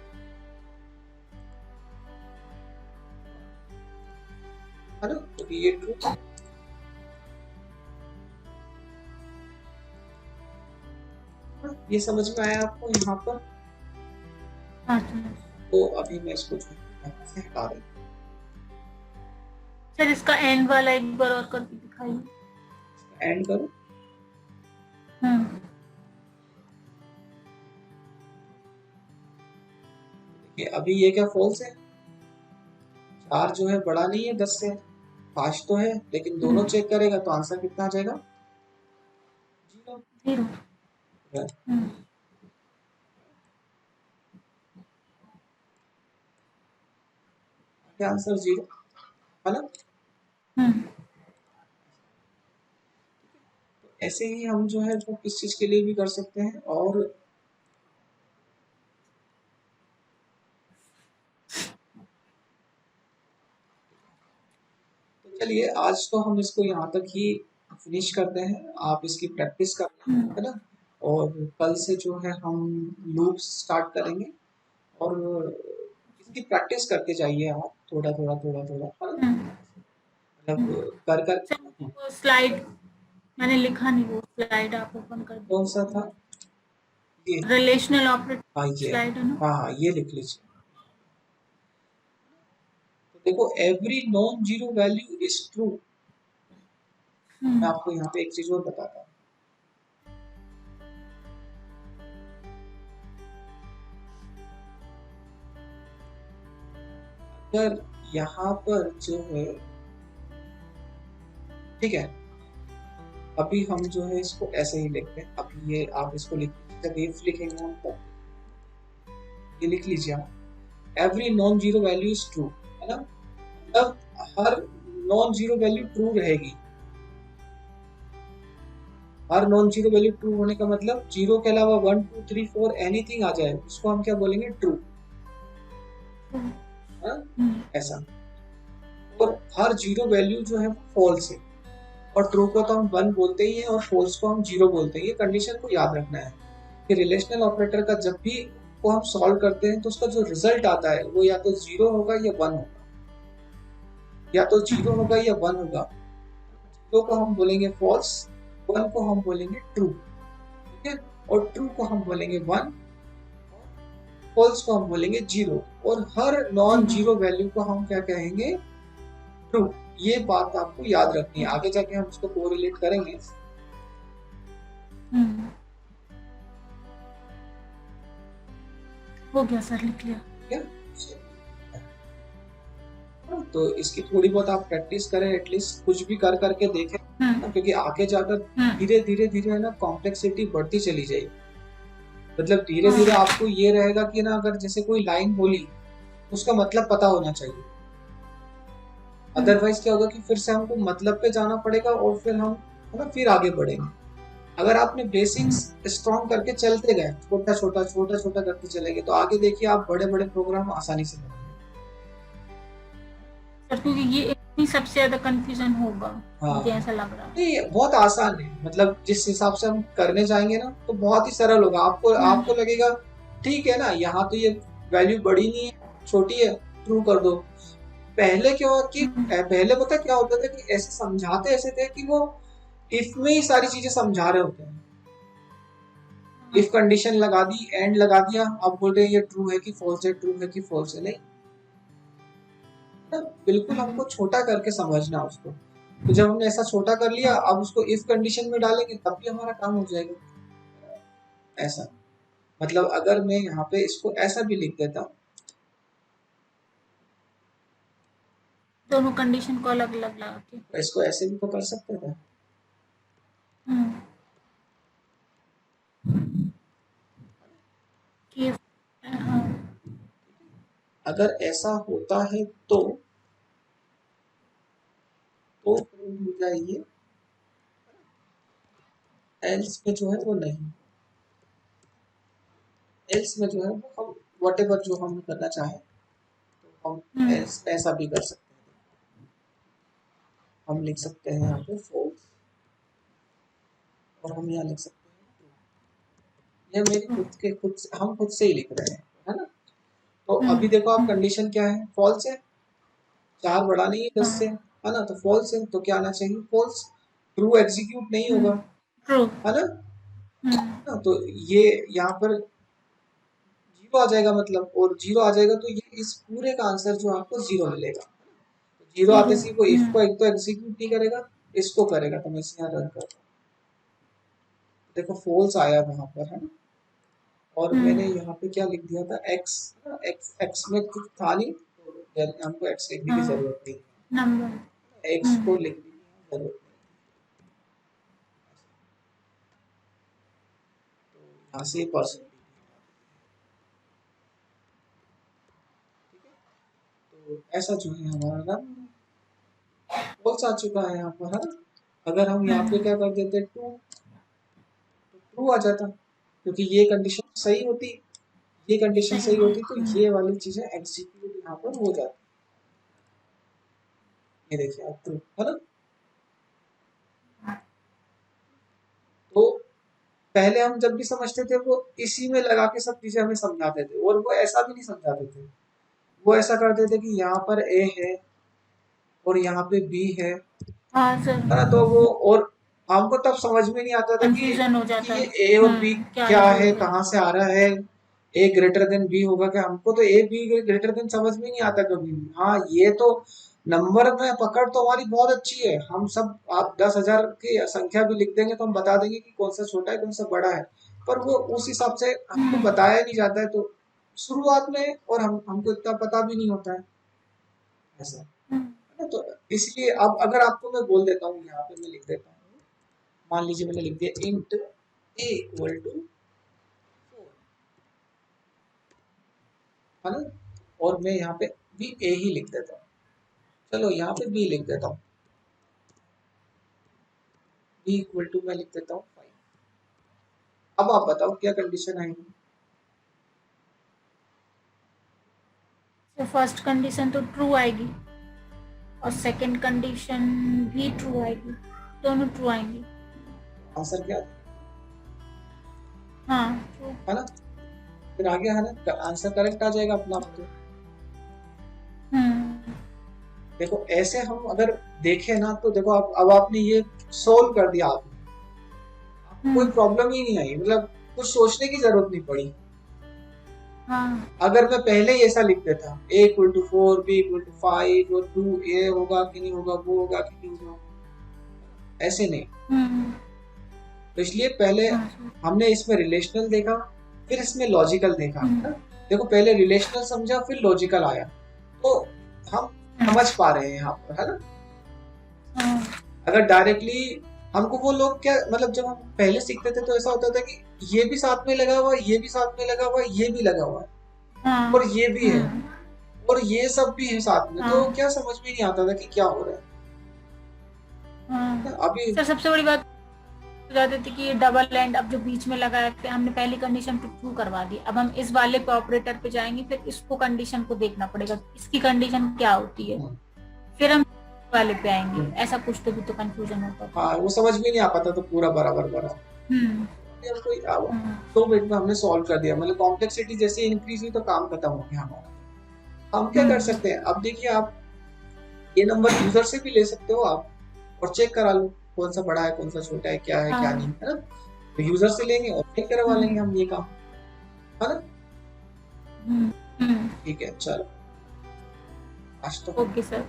है ना। तो ये ट्रू, ये समझ में आया आपको यहाँ पर। तो अभी मैं इसको से हटा रही हूँ। सर इसका एंड वाला एक बार और करके दिखाइए। एंड करो, देखिए अभी ये क्या फॉल्स है, 4 जो है बड़ा नहीं है 10 से, 5 तो है, लेकिन दोनों चेक करेगा तो आंसर कितना आ जाएगा, 0। आंसर 0, है ना। ऐसे ही हम जो है वो किस चीज के लिए भी कर सकते हैं। और तो चलिए आज तो हम इसको यहाँ तक ही फिनिश करते हैं, आप इसकी प्रैक्टिस करना, है ना। और कल से जो है हम लूप्स स्टार्ट करेंगे, और इसकी प्रैक्टिस करते जाइए आप, थोड़ा थोड़ा थोड़ा थोड़ा, है ना, मतलब कर कर। स्लाइड मैंने लिखा नहीं, वो स्लाइड आप ओपन कर कौन सा था ये, रिलेशनल ऑपरेटर हाँ ये, स्लाइड है ना। हाँ ये लिख लीजिए। तो देखो every non zero value is true. मैं आपको यहाँ पे एक चीज और बताता हूँ, अगर यहाँ पर जो है, ठीक है, अभी हम जो है इसको ऐसे ही लिखते हैं। अभी ये आप इसको जब इफ लिखेंगे हम तब ये लिख लीजिए आप, every non zero value is true, है ना। तब हर नॉन जीरो वैल्यू ट्रू रहेगी, हर नॉन जीरो वैल्यू ट्रू होने का मतलब जीरो के अलावा 1 2 3 4 एनीथिंग आ जाए उसको हम क्या बोलेंगे, ट्रू, ऐसा। और हर जीरो वैल्यू जो है फॉल्स है, और ट्रू को तो हम 1 बोलते ही हैं और फॉल्स को हम 0 बोलते हैं। ये कंडीशन को याद रखना है कि रिलेशनल ऑपरेटर का जब भी को हम सॉल्व करते हैं तो उसका जो रिजल्ट आता है वो या तो 0 होगा या 1 होगा, या तो 0 होगा या 1 होगा। 0 को हम बोलेंगे फॉल्स, 1 को हम बोलेंगे ट्रू, ठीक है, और ट्रू को हम बोलेंगे 1, फॉल्स को हम बोलेंगे 0, और हर नॉन जीरो वैल्यू को हम क्या कहेंगे, ट्रू। ये बात आपको याद रखनी है, आगे जाके हम उसको कोरिलेट करेंगे। हो गया सर, लिख लिया क्या, तो इसकी थोड़ी बहुत आप प्रैक्टिस करें, एटलीस्ट कुछ भी कर करके देखें, क्योंकि आगे जाकर धीरे धीरे धीरे है ना कॉम्प्लेक्सिटी बढ़ती चली जाएगी। मतलब धीरे धीरे आपको ये रहेगा कि ना, अगर जैसे कोई लाइन बोली उसका मतलब पता होना चाहिए, अदरवाइज क्या होगा कि फिर से हमको मतलब पे जाना पड़ेगा और फिर हम है ना फिर आगे बढ़ेंगे। अगर आपने बेसिक्स स्ट्रॉन्ग करके चलते गए, छोटा छोटा करते चलेंगे, तो आगे देखिए आप बड़े बड़े प्रोग्राम आसानी से बनाएंगे। क्योंकि ये इतनी सबसे ज्यादा कंफ्यूजन होगा, मुझे ऐसा लग रहा है। नहीं बहुत आसान है, मतलब जिस हिसाब से हम करने जाएंगे ना तो बहुत ही सरल होगा। आपको लगेगा ठीक है ना, यहाँ तो ये वैल्यू बड़ी नहीं है, छोटी है, ट्रू कर दो। पहले क्या हुआ कि पहले पता क्या होता था कि ऐसे समझाते ऐसे थे कि वो इफ में ही सारी चीजें समझा रहे होते हैं। इफ कंडीशन लगा दी, एंड लगा दिया, अब बोल रहे हैं ये ट्रू है कि फॉल्स है, ट्रू है कि फॉल्स है। नहीं, तो बिल्कुल हमको छोटा करके समझना उसको। तो जब हमने ऐसा छोटा कर लिया, अब उसको इफ कंडीशन में डालेंगे तब भी हमारा काम हो जाएगा। ऐसा मतलब अगर मैं यहाँ पे इसको ऐसा भी लिख देता हूँ, दोनों कंडीशन को अलग अलग लगा के। तो इसको ऐसे भी तो कर सकते थे। कि हाँ, अगर ऐसा होता है तो प्रूव हो जाइए, एल्स में जो है वो नहीं, एल्स में जो है वो हम व्हाटएवर जो हम करना चाहें तो हम ऐसा भी कर सकते हैं। हम लिख सकते हैं यहाँ पे फॉल्स, और हम यहाँ लिख सकते हैं ट्रू। यह मेरी खुद से हम खुद से ही लिख रहे हैं, है ना। तो अभी देखो आप, कंडीशन क्या है, फॉल्स है, 4 बड़ा नहीं है 10 से, है ना, तो फॉल्स है, तो क्या आना चाहिए, फॉल्स। ट्रू एग्जीक्यूट नहीं होगा, ट्रू, है ना। तो ये यहाँ पर 0 आ जाएगा, मतलब, और 0 आ जाएगा तो ये इस पूरे का आंसर जो आपको 0 मिलेगा। 0 आते सी को इफ को एक तो एग्जीक्यूट नहीं करेगा, इसको करेगा, तो मैं इसे यहाँ रन करता हूँ। देखो फॉल्स आया वहां पर, है ना। और मैंने यहाँ पे क्या लिख दिया था, एक्स, एक्स में कुछ था नहीं, तो हमको एक्स लिखने की जरूरत नहीं, नंबर एक्स को लिखने की जरूरत नहीं। तो यहाँ से परसेंट, तो ऐसा जो है हमारा ना फॉल्स आ चुका है यहाँ पर, है ना। अगर हम यहाँ पे क्या कर देते ट्रू, तो ट्रू आ जाता, क्योंकि ये कंडीशन सही होती, ये कंडीशन सही होती तो ये वाली चीजें एग्जीक्यूट यहाँ पर हो जाती। ये देखिए अब ट्रू, है ना। तो पहले हम जब भी समझते थे वो इसी में लगा के सब चीजें हमें समझाते थे, और वो ऐसा भी नहीं समझाते थे, वो ऐसा करते थे कि यहाँ पर ए है और यहाँ पे बी है, हाँ सर, है ना। तो वो, और हमको तब समझ में नहीं आता था कंफ्यूजन हो जाता कि है। ये ए और बी क्या ये है, बोल रहे कहाँ से आ रहा है, ए ग्रेटर देन बी होगा क्या, हमको तो ए बी ग्रेटर देन समझ में नहीं आता कभी भी। हाँ, ये तो नंबर में पकड़ तो हमारी बहुत अच्छी है, हम सब, आप 10,000 की संख्या भी लिख देंगे तो हम बता देंगे कि कौन सा छोटा है कौन सा बड़ा है, पर वो उस हिसाब से हमको बताया नहीं जाता है, तो शुरुआत में, और हमको इतना पता भी नहीं होता है ऐसा, हैं। है ना। तो इसलिए अब अगर आपको मैं बोल देता हूँ, यहाँ पे मैं लिख देता हूँ, मान लीजिए मैंने लिख दिया इंट ए इक्वल टू 4, है ना, और मैं यहाँ पे भी ए ही लिख देता हूँ, चलो यहाँ पे बी लिख देता हूँ, बी इक्वल टू मैं लिख देता हूँ 5। अब आप बताओ क्या कंडीशन आएगी। तो फर्स्ट कंडीशन तो ट्रू आएगी और सेकंड कंडीशन भी ट्रू आएगी, दोनों ट्रू आएंगी। आंसर क्या, हाँ ट्रू, है ना, फिर आगे है ना, आंसर करेक्ट आ जाएगा अपना आप। तो देखो ऐसे हम अगर देखें ना, तो देखो आप, अब आपने ये सोल्व कर दिया, आपको कोई प्रॉब्लम ही नहीं आई, मतलब कुछ सोचने की जरूरत नहीं पड़ी। हाँ, अगर मैं पहले ही ऐसा लिख देता, a equal to 4, b equal to 5 और 2, ये होगा कि नहीं होगा, वो होगा कि नहीं होगा, ऐसे नहीं। तो इसलिए पहले हमने इसमें रिलेशनल देखा, फिर इसमें लॉजिकल देखा, है? देखो पहले रिलेशनल समझा फिर लॉजिकल आया, तो हम समझ पा रहे हैं यहाँ पर, है ना। अगर डायरेक्टली हमको वो लोग क्या, मतलब जब हम पहले सीखते थे तो ऐसा होता था कि ये भी साथ में लगा हुआ है, ये भी साथ में लगा हुआ है, ये भी लगा हुआ है, और ये भी है, और ये सब भी है साथ में, तो क्या समझ में नहीं आता था कि क्या हो रहा है। अभी सर सबसे बड़ी बात हो जाती थी कि ये डबल एंड अब जो बीच में लगा है, हमने पहली कंडीशन पे ट्रू करवा दी, अब हम इस वाले पे ऑपरेटर पे जाएंगे, फिर इसको कंडीशन को देखना पड़ेगा, इसकी कंडीशन क्या होती है, फिर हम वाले पे आएंगे, ऐसा कुछ तो भी तो कंफ्यूजन होता था। हाँ, वो समझ में नहीं आ पाता तो पूरा बराबर। कोई 2 मिनट में हमने सॉल्व कर दिया, मतलब कॉम्प्लेक्सिटी जैसे इंक्रीज हुई तो काम खत्म हो गया हमारा। हम क्या कर सकते हैं, अब देखिए आप ये नंबर यूजर से भी ले सकते हो आप, और चेक करा लो, कौन सा बड़ा है कौन सा छोटा है, क्या है क्या हाँ। नहीं है ना। तो यूजर से लेंगे और फिर करवा लेंगे हम ये काम, है ना। हम्म। ठीक है चलो, आज तो ओके सर।